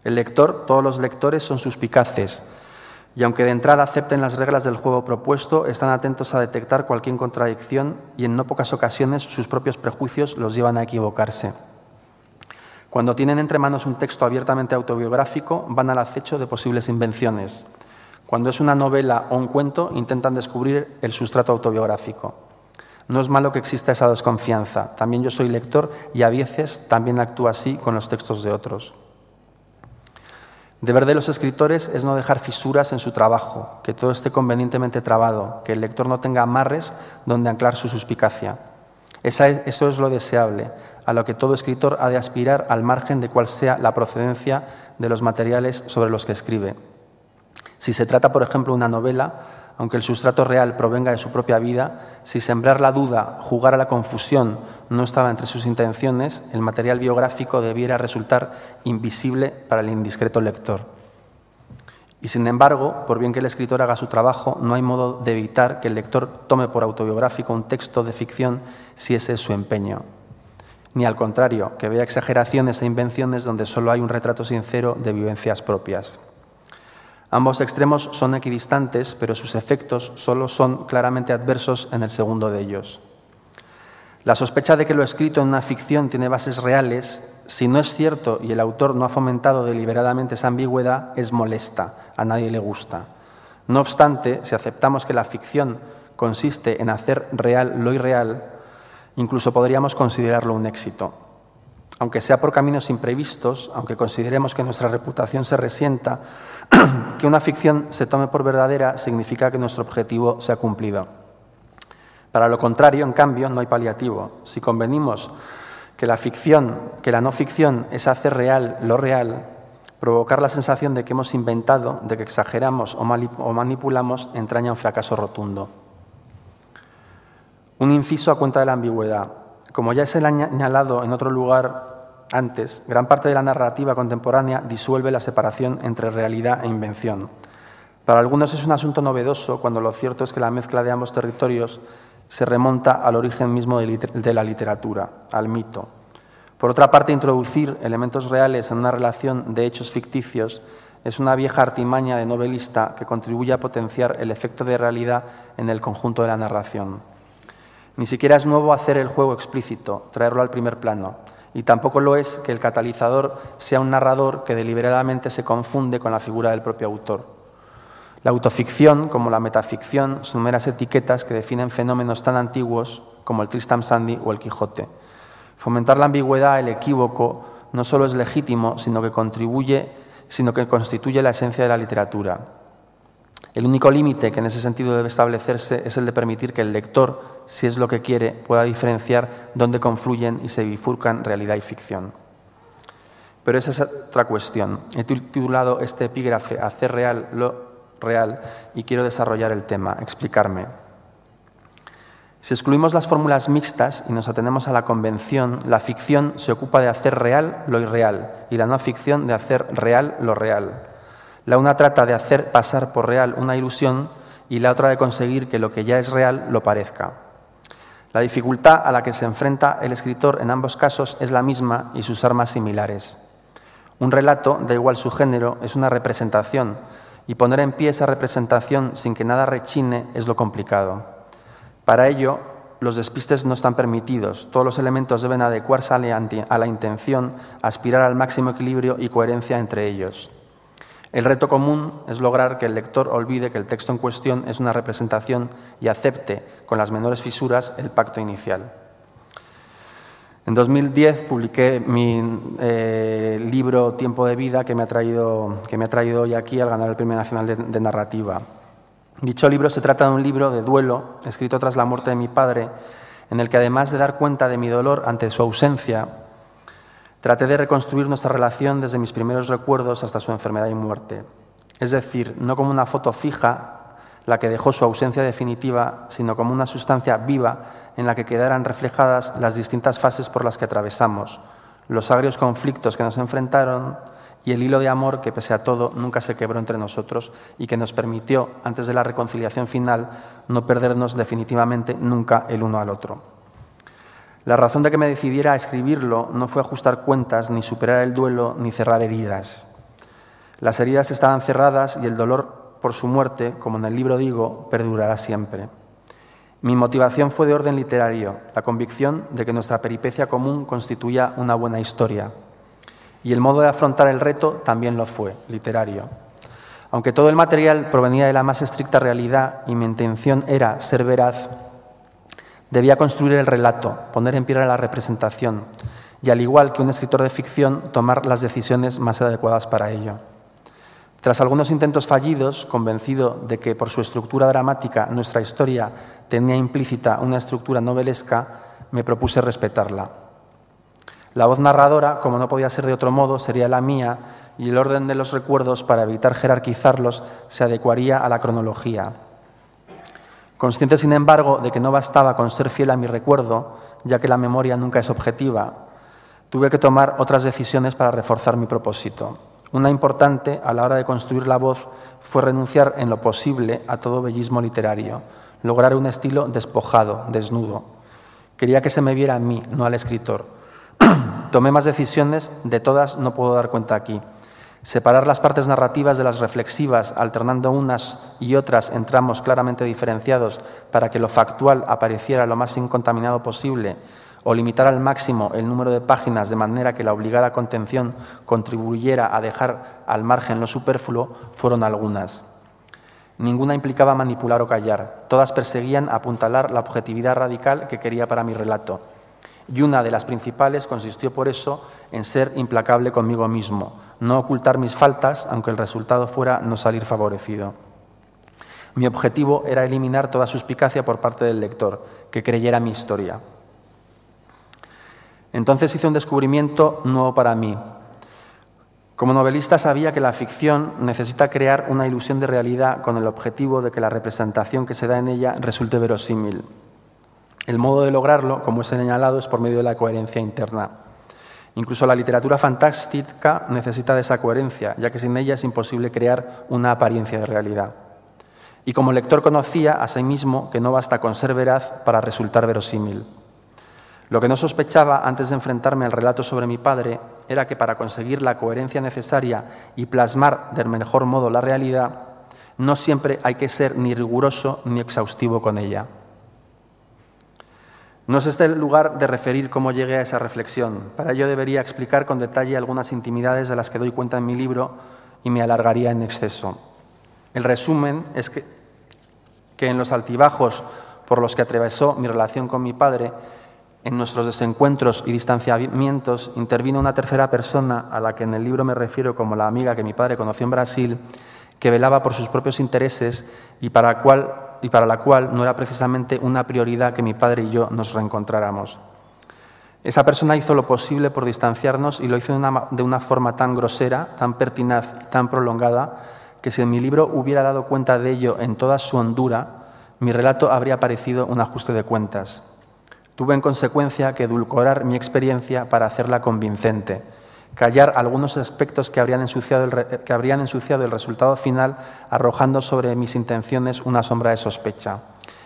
El lector, todos los lectores son suspicaces, y aunque de entrada acepten las reglas del juego propuesto, están atentos a detectar cualquier contradicción y en no pocas ocasiones sus propios prejuicios los llevan a equivocarse. Cuando tienen entre manos un texto abiertamente autobiográfico, van al acecho de posibles invenciones. Cuando es una novela o un cuento, intentan descubrir el sustrato autobiográfico. No es malo que exista esa desconfianza. También yo soy lector y a veces también actúo así con los textos de otros. Deber de los escritores es no dejar fisuras en su trabajo, que todo esté convenientemente trabado, que el lector no tenga amarres donde anclar su suspicacia. Eso es lo deseable, a lo que todo escritor ha de aspirar al margen de cuál sea la procedencia de los materiales sobre los que escribe. Si se trata, por ejemplo, de una novela, aunque el sustrato real provenga de su propia vida, si sembrar la duda, jugar a la confusión no estaba entre sus intenciones, el material biográfico debiera resultar invisible para el indiscreto lector. Y sin embargo, por bien que el escritor haga su trabajo, no hay modo de evitar que el lector tome por autobiográfico un texto de ficción si ese es su empeño. ni al contrario, que vea exageraciones e invenciones donde solo hay un retrato sincero de vivencias propias. Ambos extremos son equidistantes, pero sus efectos solo son claramente adversos en el segundo de ellos. La sospecha de que lo escrito en una ficción tiene bases reales, si no es cierto y el autor no ha fomentado deliberadamente esa ambigüedad, es molesta, a nadie le gusta. No obstante, si aceptamos que la ficción consiste en hacer real lo irreal, incluso podríamos considerarlo un éxito. Aunque sea por caminos imprevistos, aunque consideremos que nuestra reputación se resienta, que una ficción se tome por verdadera significa que nuestro objetivo se ha cumplido. Para lo contrario, en cambio, no hay paliativo. Si convenimos que la no ficción es hacer real lo real, provocar la sensación de que hemos inventado, de que exageramos o manipulamos, entraña un fracaso rotundo. Un inciso a cuenta de la ambigüedad. Como ya se le ha señalado en otro lugar antes, gran parte de la narrativa contemporánea disuelve la separación entre realidad e invención. Para algunos es un asunto novedoso cuando lo cierto es que la mezcla de ambos territorios se remonta al origen mismo de la literatura, al mito. Por otra parte, introducir elementos reales en una relación de hechos ficticios es una vieja artimaña de novelista que contribuye a potenciar el efecto de realidad en el conjunto de la narración. Ni siquiera es nuevo hacer el juego explícito, traerlo al primer plano, y tampoco lo es que el catalizador sea un narrador que deliberadamente se confunde con la figura del propio autor. La autoficción, como la metaficción, son meras etiquetas que definen fenómenos tan antiguos como el Tristram Shandy o el Quijote. Fomentar la ambigüedad, el equívoco, no solo es legítimo, sino que constituye la esencia de la literatura. El único límite que en ese sentido debe establecerse es el de permitir que el lector, si es lo que quiere, pueda diferenciar dónde confluyen y se bifurcan realidad y ficción. Pero esa es otra cuestión. He titulado este epígrafe Hacer real lo real y quiero desarrollar el tema, explicarme. Si excluimos las fórmulas mixtas y nos atenemos a la convención, la ficción se ocupa de hacer real lo irreal y la no ficción de hacer real lo real. La una trata de hacer pasar por real una ilusión y la otra de conseguir que lo que ya es real lo parezca. La dificultad a la que se enfrenta el escritor en ambos casos es la misma y sus armas similares. Un relato, da igual su género, es una representación y poner en pie esa representación sin que nada rechine es lo complicado. Para ello, los despistes no están permitidos, todos los elementos deben adecuarse a la intención, aspirar al máximo equilibrio y coherencia entre ellos. El reto común es lograr que el lector olvide que el texto en cuestión es una representación y acepte, con las menores fisuras, el pacto inicial. En 2010 publiqué mi libro Tiempo de vida, que me ha traído hoy aquí al ganar el Premio Nacional de Narrativa. Dicho libro se trata de un libro de duelo, escrito tras la muerte de mi padre, en el que además de dar cuenta de mi dolor ante su ausencia, traté de reconstruir nuestra relación desde mis primeros recuerdos hasta su enfermedad y muerte. Es decir, no como una foto fija, la que dejó su ausencia definitiva, sino como una sustancia viva en la que quedaran reflejadas las distintas fases por las que atravesamos, los agrios conflictos que nos enfrentaron y el hilo de amor que, pese a todo, nunca se quebró entre nosotros y que nos permitió, antes de la reconciliación final, no perdernos definitivamente nunca el uno al otro. La razón de que me decidiera a escribirlo no fue ajustar cuentas, ni superar el duelo, ni cerrar heridas. Las heridas estaban cerradas y el dolor por su muerte, como en el libro digo, perdurará siempre. Mi motivación fue de orden literario, la convicción de que nuestra peripecia común constituía una buena historia. Y el modo de afrontar el reto también lo fue, literario. Aunque todo el material provenía de la más estricta realidad y mi intención era ser veraz, debía construir el relato, poner en pie la representación y, al igual que un escritor de ficción, tomar las decisiones más adecuadas para ello. Tras algunos intentos fallidos, convencido de que por su estructura dramática nuestra historia tenía implícita una estructura novelesca, me propuse respetarla. La voz narradora, como no podía ser de otro modo, sería la mía y el orden de los recuerdos, para evitar jerarquizarlos, se adecuaría a la cronología. Consciente, sin embargo, de que no bastaba con ser fiel a mi recuerdo, ya que la memoria nunca es objetiva, tuve que tomar otras decisiones para reforzar mi propósito. Una importante, a la hora de construir la voz, fue renunciar en lo posible a todo bellismo literario, lograr un estilo despojado, desnudo. Quería que se me viera a mí, no al escritor. Tomé más decisiones, de todas no puedo dar cuenta aquí. Separar las partes narrativas de las reflexivas, alternando unas y otras en tramos claramente diferenciados para que lo factual apareciera lo más incontaminado posible, o limitar al máximo el número de páginas de manera que la obligada contención contribuyera a dejar al margen lo superfluo, fueron algunas. Ninguna implicaba manipular o callar, todas perseguían apuntalar la objetividad radical que quería para mi relato. Y una de las principales consistió por eso en ser implacable conmigo mismo, no ocultar mis faltas, aunque el resultado fuera no salir favorecido. Mi objetivo era eliminar toda suspicacia por parte del lector, que creyera mi historia. Entonces hice un descubrimiento nuevo para mí. Como novelista sabía que la ficción necesita crear una ilusión de realidad con el objetivo de que la representación que se da en ella resulte verosímil. El modo de lograrlo, como he señalado, es por medio de la coherencia interna. Incluso la literatura fantástica necesita de esa coherencia, ya que sin ella es imposible crear una apariencia de realidad. Y como lector conocía asimismo que no basta con ser veraz para resultar verosímil. Lo que no sospechaba antes de enfrentarme al relato sobre mi padre era que para conseguir la coherencia necesaria y plasmar del mejor modo la realidad, no siempre hay que ser ni riguroso ni exhaustivo con ella. No es este el lugar de referir cómo llegué a esa reflexión. Para ello debería explicar con detalle algunas intimidades de las que doy cuenta en mi libro y me alargaría en exceso. El resumen es que en los altibajos por los que atravesó mi relación con mi padre, en nuestros desencuentros y distanciamientos, intervino una tercera persona a la que en el libro me refiero como la amiga que mi padre conoció en Brasil, que velaba por sus propios intereses y para la cual no era precisamente una prioridad que mi padre y yo nos reencontráramos. Esa persona hizo lo posible por distanciarnos y lo hizo de una forma tan grosera, tan pertinaz y tan prolongada, que si en mi libro hubiera dado cuenta de ello en toda su hondura, mi relato habría parecido un ajuste de cuentas. Tuve en consecuencia que edulcorar mi experiencia para hacerla convincente, callar algunos aspectos que habrían ensuciado el resultado final, arrojando sobre mis intenciones una sombra de sospecha.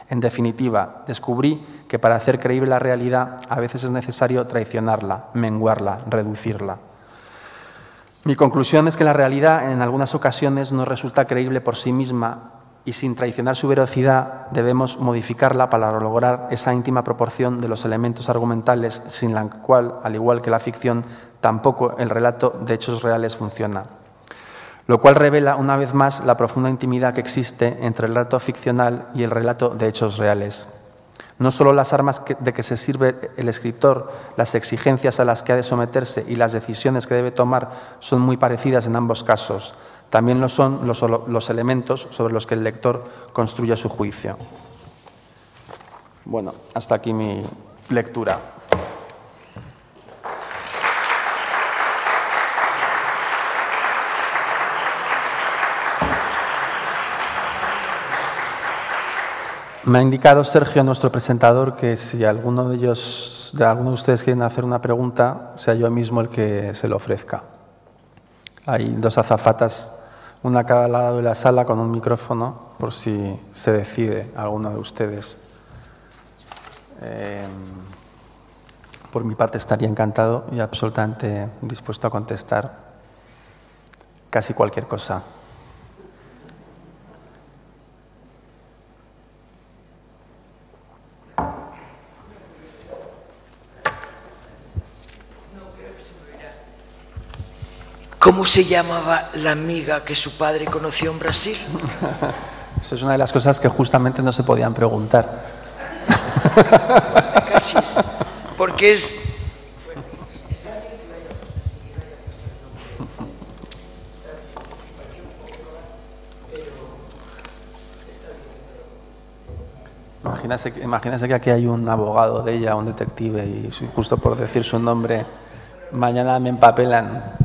En definitiva, descubrí que para hacer creíble la realidad a veces es necesario traicionarla, menguarla, reducirla. Mi conclusión es que la realidad en algunas ocasiones no resulta creíble por sí misma y sin traicionar su veracidad debemos modificarla para lograr esa íntima proporción de los elementos argumentales sin la cual, al igual que la ficción, tampoco el relato de hechos reales funciona. Lo cual revela una vez más la profunda intimidad que existe entre el relato ficcional y el relato de hechos reales. No solo las armas de que se sirve el escritor, las exigencias a las que ha de someterse y las decisiones que debe tomar son muy parecidas en ambos casos. También lo son los elementos sobre los que el lector construye su juicio. Bueno, hasta aquí mi lectura. Me ha indicado Sergio, nuestro presentador, que si alguno de ustedes quieren hacer una pregunta, sea yo mismo el que se lo ofrezca. Hay dos azafatas, una a cada lado de la sala con un micrófono, por si se decide alguno de ustedes. Por mi parte estaría encantado y absolutamente dispuesto a contestar casi cualquier cosa. ¿Cómo se llamaba la amiga que su padre conoció en Brasil? Eso es una de las cosas que justamente no se podían preguntar. Casi es, porque es... Imagínese que aquí hay un abogado de ella, un detective, y justo por decir su nombre, mañana me empapelan.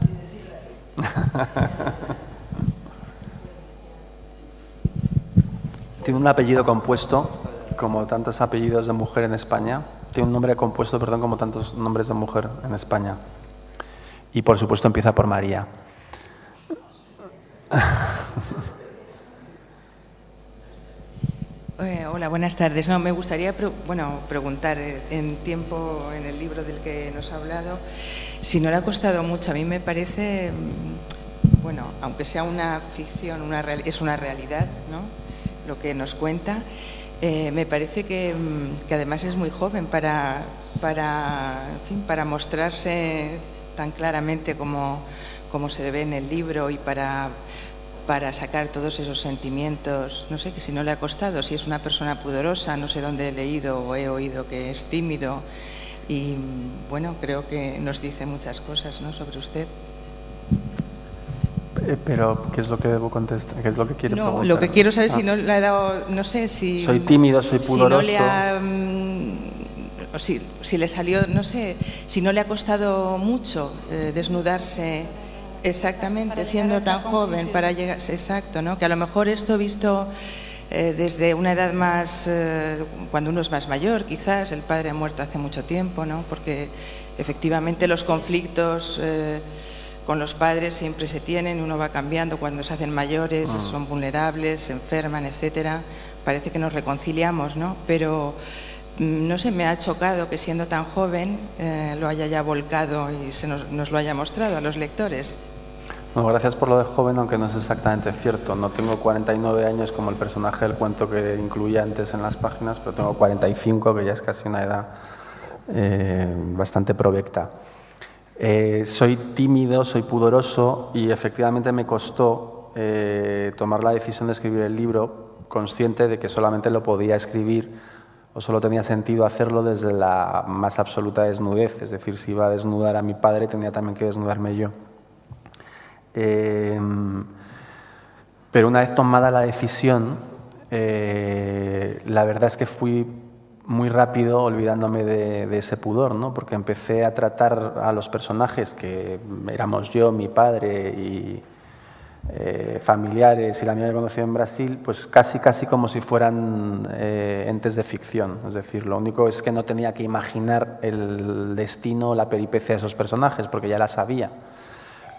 Tiene un apellido compuesto, como tantos apellidos de mujer en España. Tiene un nombre compuesto, perdón, como tantos nombres de mujer en España. Y por supuesto empieza por María. Hola, buenas tardes. No, me gustaría preguntar en el libro del que nos ha hablado, si no le ha costado mucho. A mí me parece, bueno, aunque sea una ficción, es una realidad, ¿no?, lo que nos cuenta. Me parece que además es muy joven para mostrarse tan claramente como se ve en el libro y para sacar todos esos sentimientos. No sé, que si no le ha costado, si es una persona pudorosa, no sé dónde he leído o he oído que es tímido, y bueno, creo que nos dice muchas cosas, ¿no?, sobre usted. Pero, ¿qué es lo que debo contestar? ¿Qué es lo que quiere preguntar? Lo que quiero saber, si no le ha dado, no sé si... Soy tímido, soy pudoroso... Si no le ha... si le salió, no sé, si no le ha costado mucho desnudarse... Exactamente, siendo tan joven para llegar, exacto, ¿no? Que a lo mejor esto visto desde una edad más, cuando uno es más mayor, quizás, el padre ha muerto hace mucho tiempo, ¿no? Porque efectivamente los conflictos con los padres siempre se tienen, uno va cambiando cuando se hacen mayores, son vulnerables, se enferman, etcétera. Parece que nos reconciliamos, ¿no? Pero no sé, me ha chocado que siendo tan joven lo haya ya volcado y nos lo haya mostrado a los lectores. Bueno, gracias por lo de joven, aunque no es exactamente cierto. No tengo 49 años como el personaje del cuento que incluía antes en las páginas, pero tengo 45, que ya es casi una edad bastante provecta. Soy tímido, soy pudoroso y efectivamente me costó tomar la decisión de escribir el libro, consciente de que solamente lo podía escribir o solo tenía sentido hacerlo desde la más absoluta desnudez. Es decir, si iba a desnudar a mi padre, tenía también que desnudarme yo. Pero una vez tomada la decisión, la verdad es que fui muy rápido olvidándome de ese pudor, ¿no? Porque empecé a tratar a los personajes, que éramos yo, mi padre y familiares y la amiga que conocí en Brasil, pues casi como si fueran entes de ficción. Es decir, lo único es que no tenía que imaginar el destino o la peripecia de esos personajes, porque ya la sabía.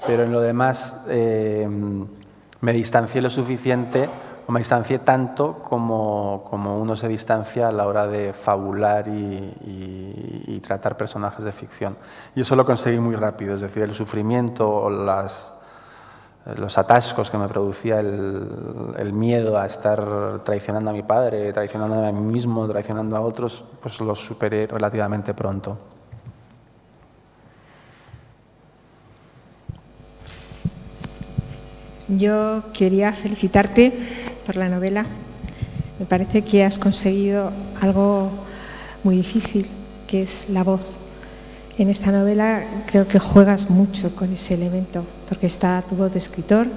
Pero en lo demás me distancié lo suficiente, o me distancié tanto como uno se distancia a la hora de fabular y tratar personajes de ficción. Y eso lo conseguí muy rápido, es decir, el sufrimiento o los atascos que me producía el miedo a estar traicionando a mi padre, traicionando a mí mismo, traicionando a otros, pues los superé relativamente pronto. Yo quería felicitarte por la novela. Me parece que has conseguido algo muy difícil, que es la voz. En esta novela creo que juegas mucho con ese elemento, porque está tu voz de escritor,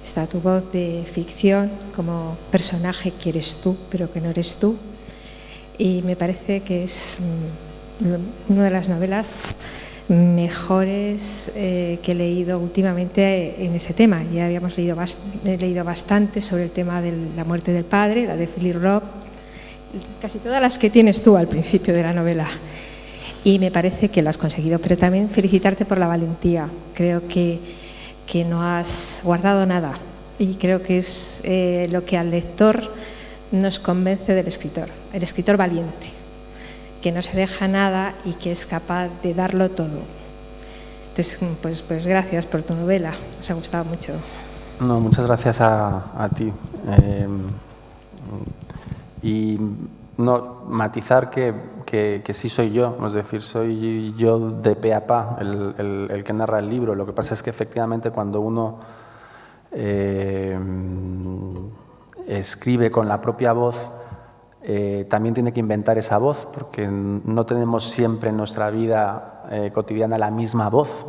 está tu voz de ficción, como personaje que eres tú, pero que no eres tú. Y me parece que es una de las novelas mejores que he leído últimamente en ese tema. Ya habíamos leído bastante sobre el tema de la muerte del padre, la de Philip Roth, casi todas las que tienes tú al principio de la novela. Y me parece que lo has conseguido, pero también felicitarte por la valentía. Creo que no has guardado nada y creo que es lo que al lector nos convence del escritor, el escritor valiente, que no se deja nada y que es capaz de darlo todo. Entonces, pues gracias por tu novela, nos ha gustado mucho. No, muchas gracias a ti. Y no, matizar que sí soy yo, es decir, soy yo de pe a pa el que narra el libro. Lo que pasa es que efectivamente cuando uno escribe con la propia voz, también tiene que inventar esa voz, porque no tenemos siempre en nuestra vida cotidiana la misma voz,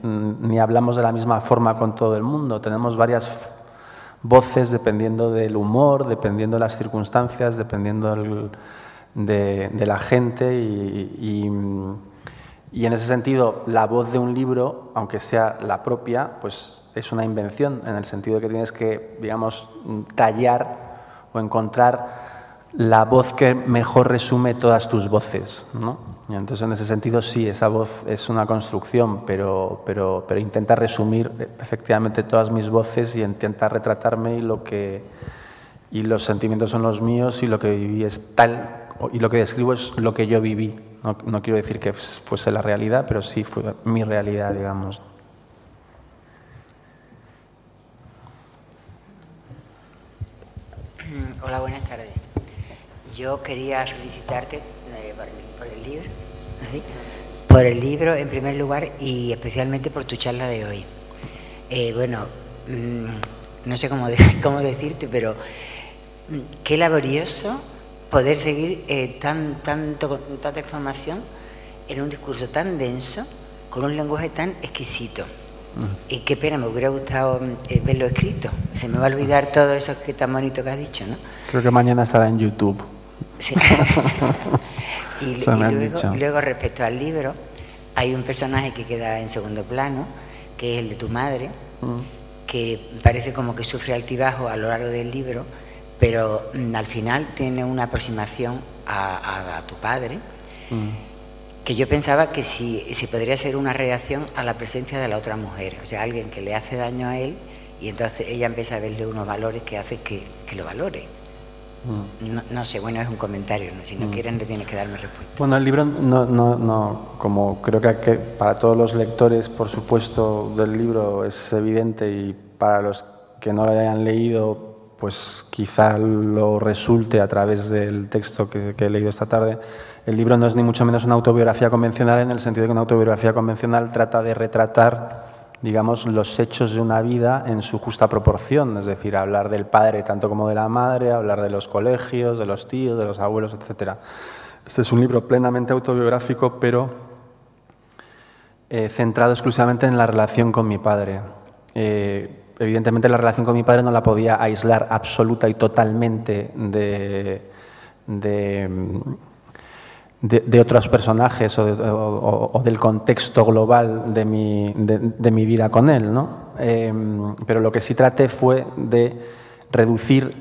ni hablamos de la misma forma con todo el mundo. Tenemos varias voces dependiendo del humor, dependiendo de las circunstancias, dependiendo de la gente y en ese sentido la voz de un libro, aunque sea la propia, pues es una invención, en el sentido de que tienes que, digamos, tallar o encontrar la voz que mejor resume todas tus voces, ¿no? Y entonces, en ese sentido, sí, esa voz es una construcción, pero intenta resumir efectivamente todas mis voces y intenta retratarme y los sentimientos son los míos y lo que viví es tal, y lo que describo es lo que yo viví. No quiero decir que fuese la realidad, pero sí fue mi realidad, digamos. Hola, buenas tardes. Yo quería felicitarte por el libro, ¿sí? Por el libro en primer lugar y especialmente por tu charla de hoy. No sé cómo decirte, pero qué laborioso poder seguir tanta información en un discurso tan denso, con un lenguaje tan exquisito. Y qué pena, me hubiera gustado verlo escrito. Se me va a olvidar todo eso que tan bonito que has dicho, ¿no? Creo que mañana estará en YouTube. Sí. y luego, respecto al libro, hay un personaje que queda en segundo plano, que es el de tu madre, que parece como que sufre altibajo a lo largo del libro, pero al final tiene una aproximación a tu padre, que yo pensaba que si podría ser una reacción a la presencia de la otra mujer, o sea, alguien que le hace daño a él y entonces ella empieza a verle unos valores que hace que lo valore. No sé, bueno, es un comentario, ¿no? Si no quieren no tienes que darme respuesta. Bueno, el libro no, como creo que para todos los lectores, por supuesto, del libro es evidente, y para los que no lo hayan leído, pues quizá lo resulte a través del texto que he leído esta tarde. El libro no es ni mucho menos una autobiografía convencional, en el sentido de que una autobiografía convencional trata de retratar, digamos, los hechos de una vida en su justa proporción, es decir, hablar del padre tanto como de la madre, hablar de los colegios, de los tíos, de los abuelos, etc. Este es un libro plenamente autobiográfico, pero centrado exclusivamente en la relación con mi padre. Evidentemente la relación con mi padre no la podía aislar absoluta y totalmente de otros personajes o del contexto global de mi vida con él, ¿no? Pero lo que sí traté fue de reducir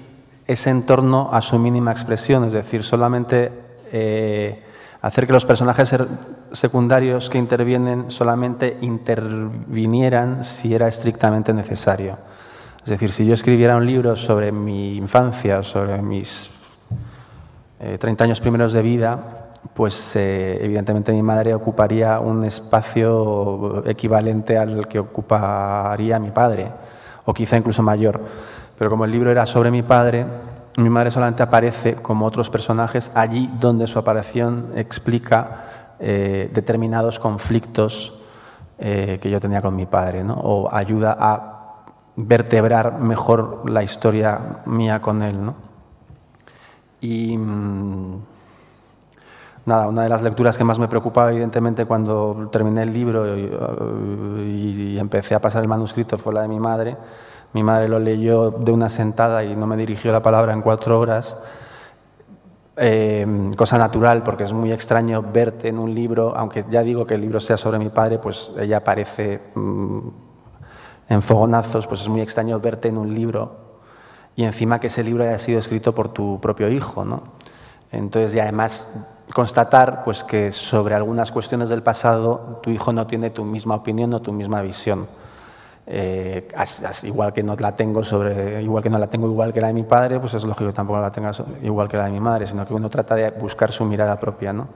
ese entorno a su mínima expresión, es decir, solamente hacer que los personajes secundarios que intervienen solamente intervinieran si era estrictamente necesario. Es decir, si yo escribiera un libro sobre mi infancia, sobre mis 30 años primeros de vida, pues evidentemente mi madre ocuparía un espacio equivalente al que ocuparía mi padre, o quizá incluso mayor. Pero como el libro era sobre mi madre solamente aparece, como otros personajes, allí donde su aparición explica determinados conflictos que yo tenía con mi padre, ¿no? O ayuda a vertebrar mejor la historia mía con él, ¿no? Y nada, una de las lecturas que más me preocupaba, evidentemente, cuando terminé el libro y empecé a pasar el manuscrito fue la de mi madre. Mi madre lo leyó de una sentada y no me dirigió la palabra en 4 horas. Cosa natural, porque es muy extraño verte en un libro, aunque ya digo que el libro sea sobre mi padre, pues ella aparece en fogonazos, pues es muy extraño verte en un libro y encima que ese libro haya sido escrito por tu propio hijo, ¿no? Entonces, y además constatar pues que sobre algunas cuestiones del pasado tu hijo no tiene tu misma opinión o tu misma visión. Igual que no la tengo igual que la de mi padre, pues es lógico que tampoco la tenga igual que la de mi madre, sino que uno trata de buscar su mirada propia, ¿no?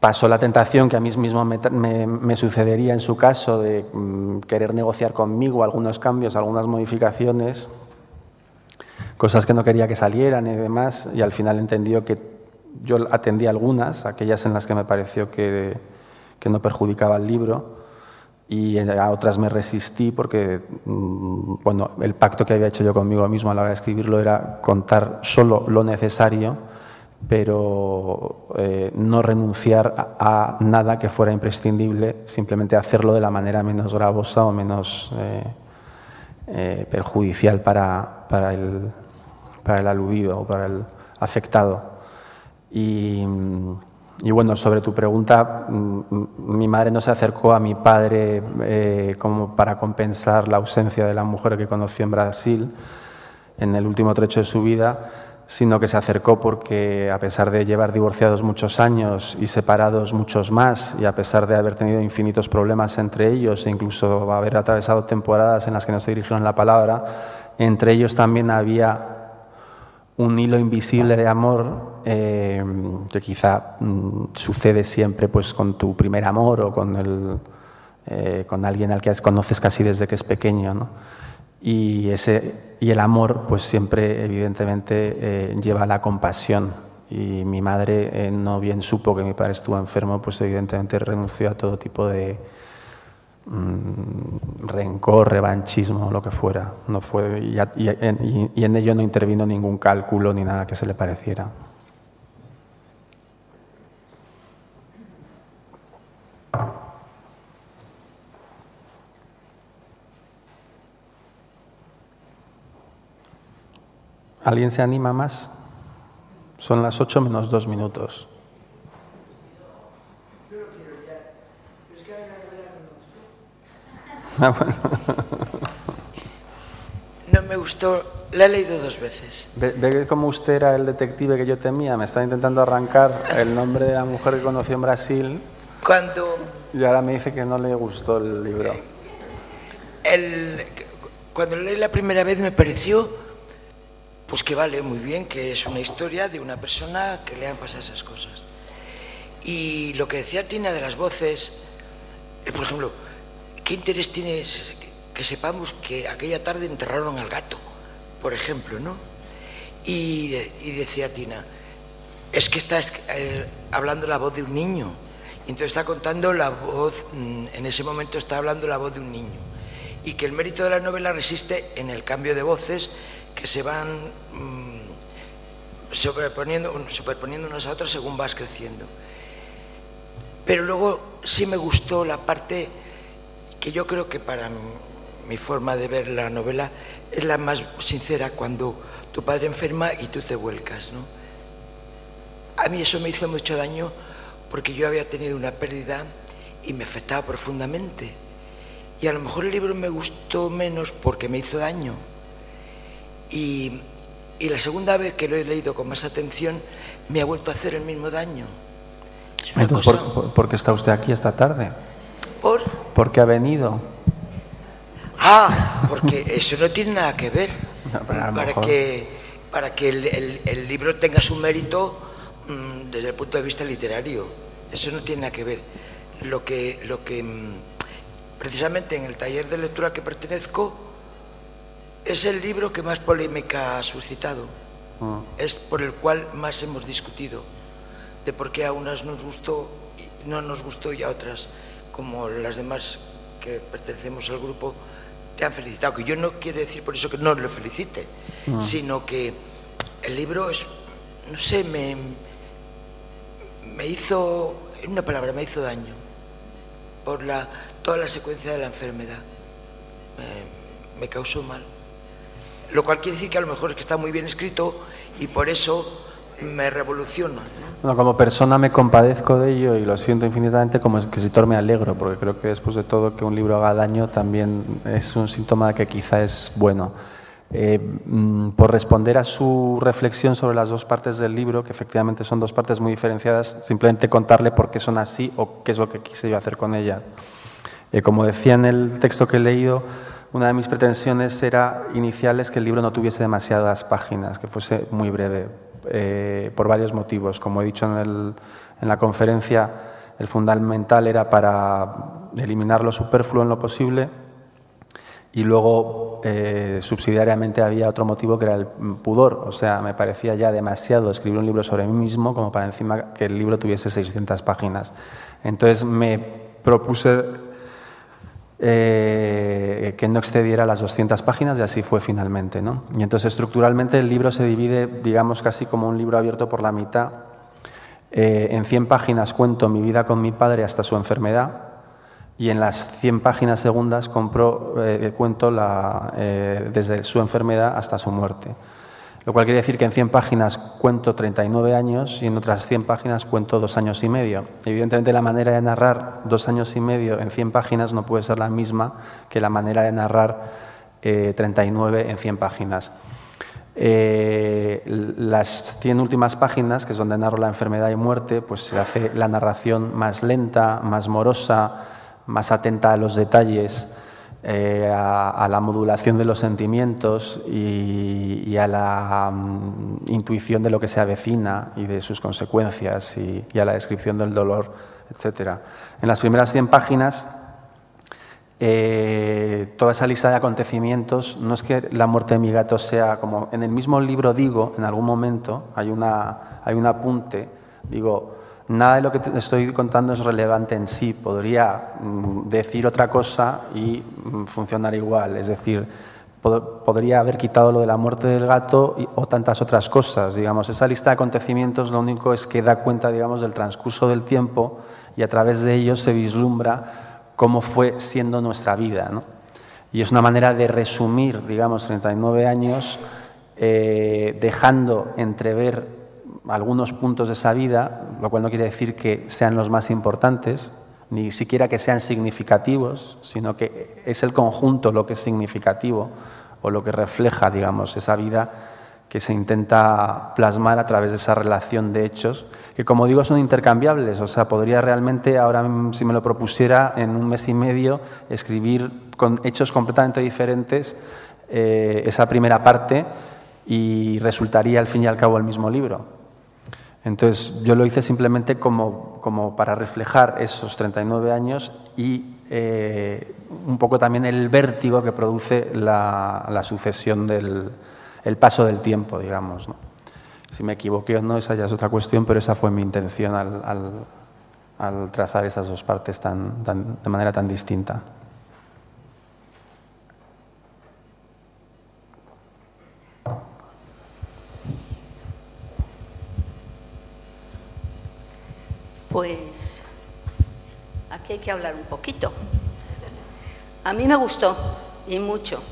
Pasó la tentación que a mí mismo me sucedería en su caso de querer negociar conmigo algunos cambios, algunas modificaciones, cosas que no quería que salieran y demás, y al final entendió que yo atendí algunas, aquellas en las que me pareció que no perjudicaba el libro, y a otras me resistí porque bueno, el pacto que había hecho yo conmigo mismo a la hora de escribirlo era contar solo lo necesario, pero no renunciar a nada que fuera imprescindible, simplemente hacerlo de la manera menos gravosa o menos perjudicial para el aludido o para el afectado. Y bueno, sobre tu pregunta, mi madre no se acercó a mi padre como para compensar la ausencia de la mujer que conoció en Brasil en el último trecho de su vida. sino que se acercó porque, a pesar de llevar divorciados muchos años y separados muchos más, y a pesar de haber tenido infinitos problemas entre ellos e incluso haber atravesado temporadas en las que no se dirigieron la palabra, entre ellos también había un hilo invisible de amor que quizá sucede siempre pues, con tu primer amor o con alguien al que conoces casi desde que es pequeño, ¿no? Y el amor pues siempre evidentemente lleva a la compasión, y mi madre no bien supo que mi padre estuvo enfermo, pues evidentemente renunció a todo tipo de rencor, revanchismo, lo que fuera. No fue, y en ello no intervino ningún cálculo ni nada que se le pareciera. ¿Alguien se anima más? Son las 8 menos 2 minutos. Yo lo quiero ya. Pero es que a mí la novela no me gustó. La he leído 2 veces. ¿Ve cómo usted era el detective que yo temía? Me estaba intentando arrancar el nombre de la mujer que conoció en Brasil. Y ahora me dice que no le gustó el libro. Cuando lo leí la primera vez me pareció... Pues que vale, muy bien, que es una historia de una persona que le han pasado esas cosas. Y lo que decía Tina de las voces, por ejemplo, ¿qué interés tiene que sepamos que aquella tarde enterraron al gato, por ejemplo, ¿no? Y decía Tina, es que está hablando la voz de un niño, y entonces está contando la voz, en ese momento está hablando la voz de un niño, y que el mérito de la novela resiste en el cambio de voces, que se van superponiendo unas a otras según vas creciendo. Pero luego sí me gustó la parte que yo creo que para mi forma de ver la novela es la más sincera, cuando tu padre enferma y tú te vuelcas, ¿no? A mí eso me hizo mucho daño porque yo había tenido una pérdida y me afectaba profundamente. Y a lo mejor el libro me gustó menos porque me hizo daño. Y la segunda vez que lo he leído con más atención me ha vuelto a hacer el mismo daño. Entonces, ¿por qué está usted aquí esta tarde? ¿Por qué ha venido? Porque eso no tiene nada que ver. No, para que el libro tenga su mérito desde el punto de vista literario. Eso no tiene nada que ver. Lo que precisamente en el taller de lectura que pertenezco, es el libro que más polémica ha suscitado. Es por el cual más hemos discutido, de por qué a unas no nos gustó y a otras, como las demás que pertenecemos al grupo, te han felicitado. Que yo no quiero decir por eso que no lo felicite, sino que el libro es, no sé, me hizo, en una palabra, me hizo daño por toda la secuencia de la enfermedad. Me causó mal. Lo cual quiere decir que a lo mejor es que está muy bien escrito y por eso me revoluciona, ¿no? Bueno, como persona me compadezco de ello y lo siento infinitamente, como escritor me alegro, porque creo que después de todo que un libro haga daño también es un síntoma de que quizá es bueno. Por responder a su reflexión sobre las 2 partes del libro, que efectivamente son 2 partes muy diferenciadas, simplemente contarle por qué son así o qué es lo que quise yo hacer con ella. Como decía en el texto que he leído, una de mis pretensiones iniciales que el libro no tuviese demasiadas páginas, que fuese muy breve, por varios motivos. Como he dicho en la conferencia, el fundamental era para eliminar lo superfluo en lo posible, y luego subsidiariamente había otro motivo que era el pudor. O sea, me parecía ya demasiado escribir un libro sobre mí mismo como para encima que el libro tuviese 600 páginas. Entonces me propuse que no excediera las 200 páginas y así fue finalmente, ¿no? Y entonces estructuralmente el libro se divide, digamos, casi como un libro abierto por la mitad. En 100 páginas cuento mi vida con mi padre hasta su enfermedad, y en las 100 páginas segundas cuento desde su enfermedad hasta su muerte. Lo cual quiere decir que en 100 páginas cuento 39 años y en otras 100 páginas cuento 2 años y medio. Evidentemente la manera de narrar 2 años y medio en 100 páginas no puede ser la misma que la manera de narrar 39 en 100 páginas. Las 100 últimas páginas, que es donde narro la enfermedad y muerte, pues se hace la narración más lenta, más morosa, más atenta a los detalles, a la modulación de los sentimientos y a la intuición de lo que se avecina y de sus consecuencias y a la descripción del dolor, etc. En las primeras 100 páginas, toda esa lista de acontecimientos, no es que la muerte de mi gato sea como en el mismo libro digo, en algún momento hay un apunte, digo, nada de lo que te estoy contando es relevante en sí, podría decir otra cosa y funcionar igual, es decir, podría haber quitado lo de la muerte del gato o tantas otras cosas, digamos. Esa lista de acontecimientos lo único es que da cuenta, digamos, del transcurso del tiempo y a través de ellos se vislumbra cómo fue siendo nuestra vida, ¿no? Y es una manera de resumir, digamos, 39 años, dejando entrever algunos puntos de esa vida, lo cual no quiere decir que sean los más importantes, ni siquiera que sean significativos, sino que es el conjunto lo que es significativo o lo que refleja, digamos, esa vida que se intenta plasmar a través de esa relación de hechos, que como digo son intercambiables, o sea, podría realmente, ahora si me lo propusiera, en un mes y medio, escribir con hechos completamente diferentes esa primera parte y resultaría al fin y al cabo el mismo libro. Entonces, yo lo hice simplemente como para reflejar esos 39 años y un poco también el vértigo que produce la sucesión el paso del tiempo, digamos, ¿no? Si me equivoqué o no, esa ya es otra cuestión, pero esa fue mi intención al trazar esas dos partes de manera tan distinta. Pues aquí hay que hablar un poquito. A mí me gustó, y mucho,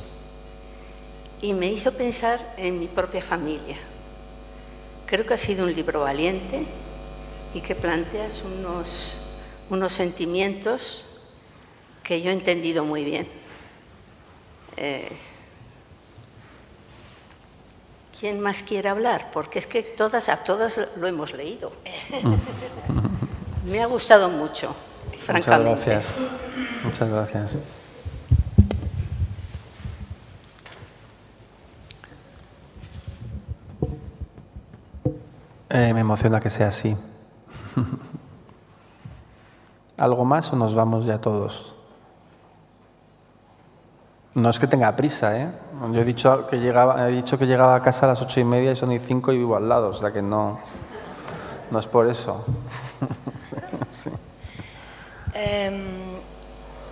y me hizo pensar en mi propia familia. Creo que ha sido un libro valiente y que planteas unos sentimientos que yo he entendido muy bien. ¿Quién más quiere hablar? Porque es que a todas lo hemos leído. Me ha gustado mucho, francamente. Muchas gracias. Muchas gracias. Me emociona que sea así. ¿Algo más o nos vamos ya todos? No es que tenga prisa, ¿eh? Yo he dicho que llegaba a casa a las 8:30 y son y 5 y vivo al lado, o sea que no es por eso. Sí.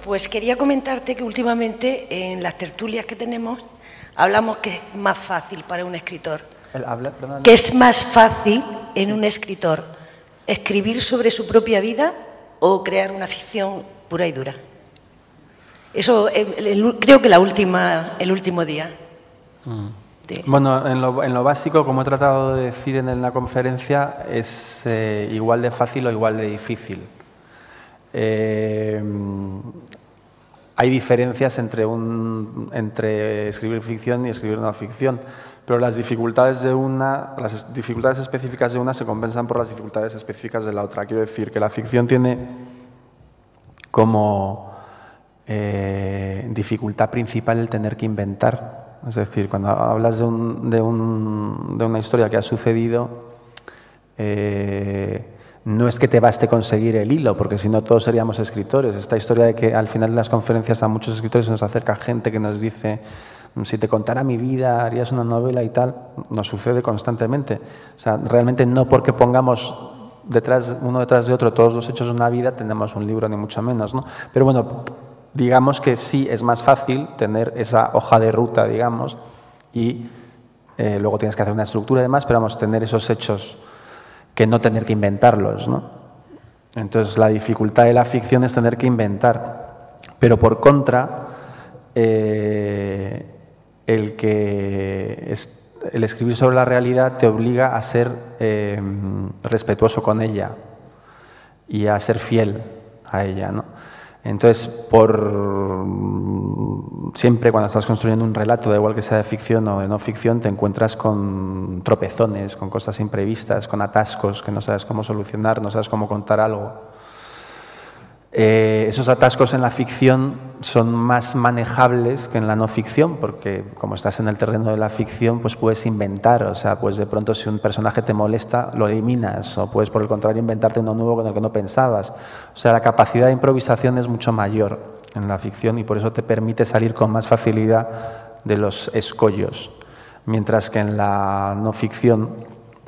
Pues quería comentarte que últimamente en las tertulias que tenemos hablamos que es más fácil para un escritor. Que es más fácil en un escritor escribir sobre su propia vida o crear una ficción pura y dura. Eso creo que el último día. Bueno, en lo básico, como he tratado de decir en la conferencia, es igual de fácil o igual de difícil. Hay diferencias entre escribir ficción y escribir no ficción, pero las dificultades específicas de una se compensan por las dificultades específicas de la otra. Quiero decir que la ficción tiene como dificultad principal el tener que inventar. Es decir, cuando hablas de una historia que ha sucedido, no es que te baste conseguir el hilo, porque si no todos seríamos escritores. Esta historia de que al final de las conferencias a muchos escritores nos acerca gente que nos dice, si te contara mi vida, harías una novela y tal, nos sucede constantemente. O sea, realmente no porque pongamos uno detrás de otro todos los hechos de una vida, tenemos un libro, ni mucho menos, ¿no? Pero bueno, digamos que sí es más fácil tener esa hoja de ruta, digamos, y luego tienes que hacer una estructura y demás, pero vamos, tener esos hechos que no tener que inventarlos, ¿no? Entonces, la dificultad de la ficción es tener que inventar. Pero por contra, el escribir sobre la realidad te obliga a ser respetuoso con ella y a ser fiel a ella, ¿no? Entonces, siempre cuando estás construyendo un relato, da igual que sea de ficción o de no ficción, te encuentras con tropezones, con cosas imprevistas, con atascos que no sabes cómo solucionar, no sabes cómo contar algo. Esos atascos en la ficción son más manejables que en la no ficción, porque como estás en el terreno de la ficción, pues puedes inventar, o sea, pues de pronto si un personaje te molesta, lo eliminas, o puedes por el contrario inventarte uno nuevo con el que no pensabas. O sea, la capacidad de improvisación es mucho mayor en la ficción y por eso te permite salir con más facilidad de los escollos, mientras que en la no ficción,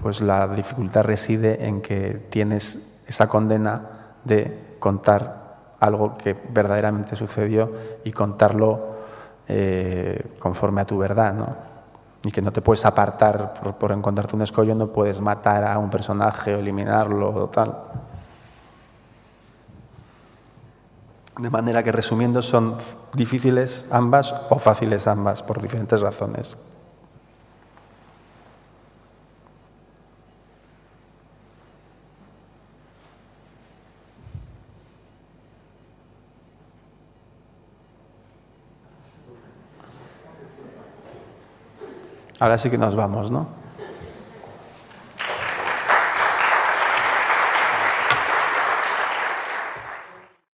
pues la dificultad reside en que tienes esa condena de contar algo que verdaderamente sucedió y contarlo conforme a tu verdad, ¿no? Y que no te puedes apartar por encontrarte un escollo, no puedes matar a un personaje o eliminarlo o tal. De manera que, resumiendo, son difíciles ambas o fáciles ambas por diferentes razones. Ahora sí que nos vamos, ¿no?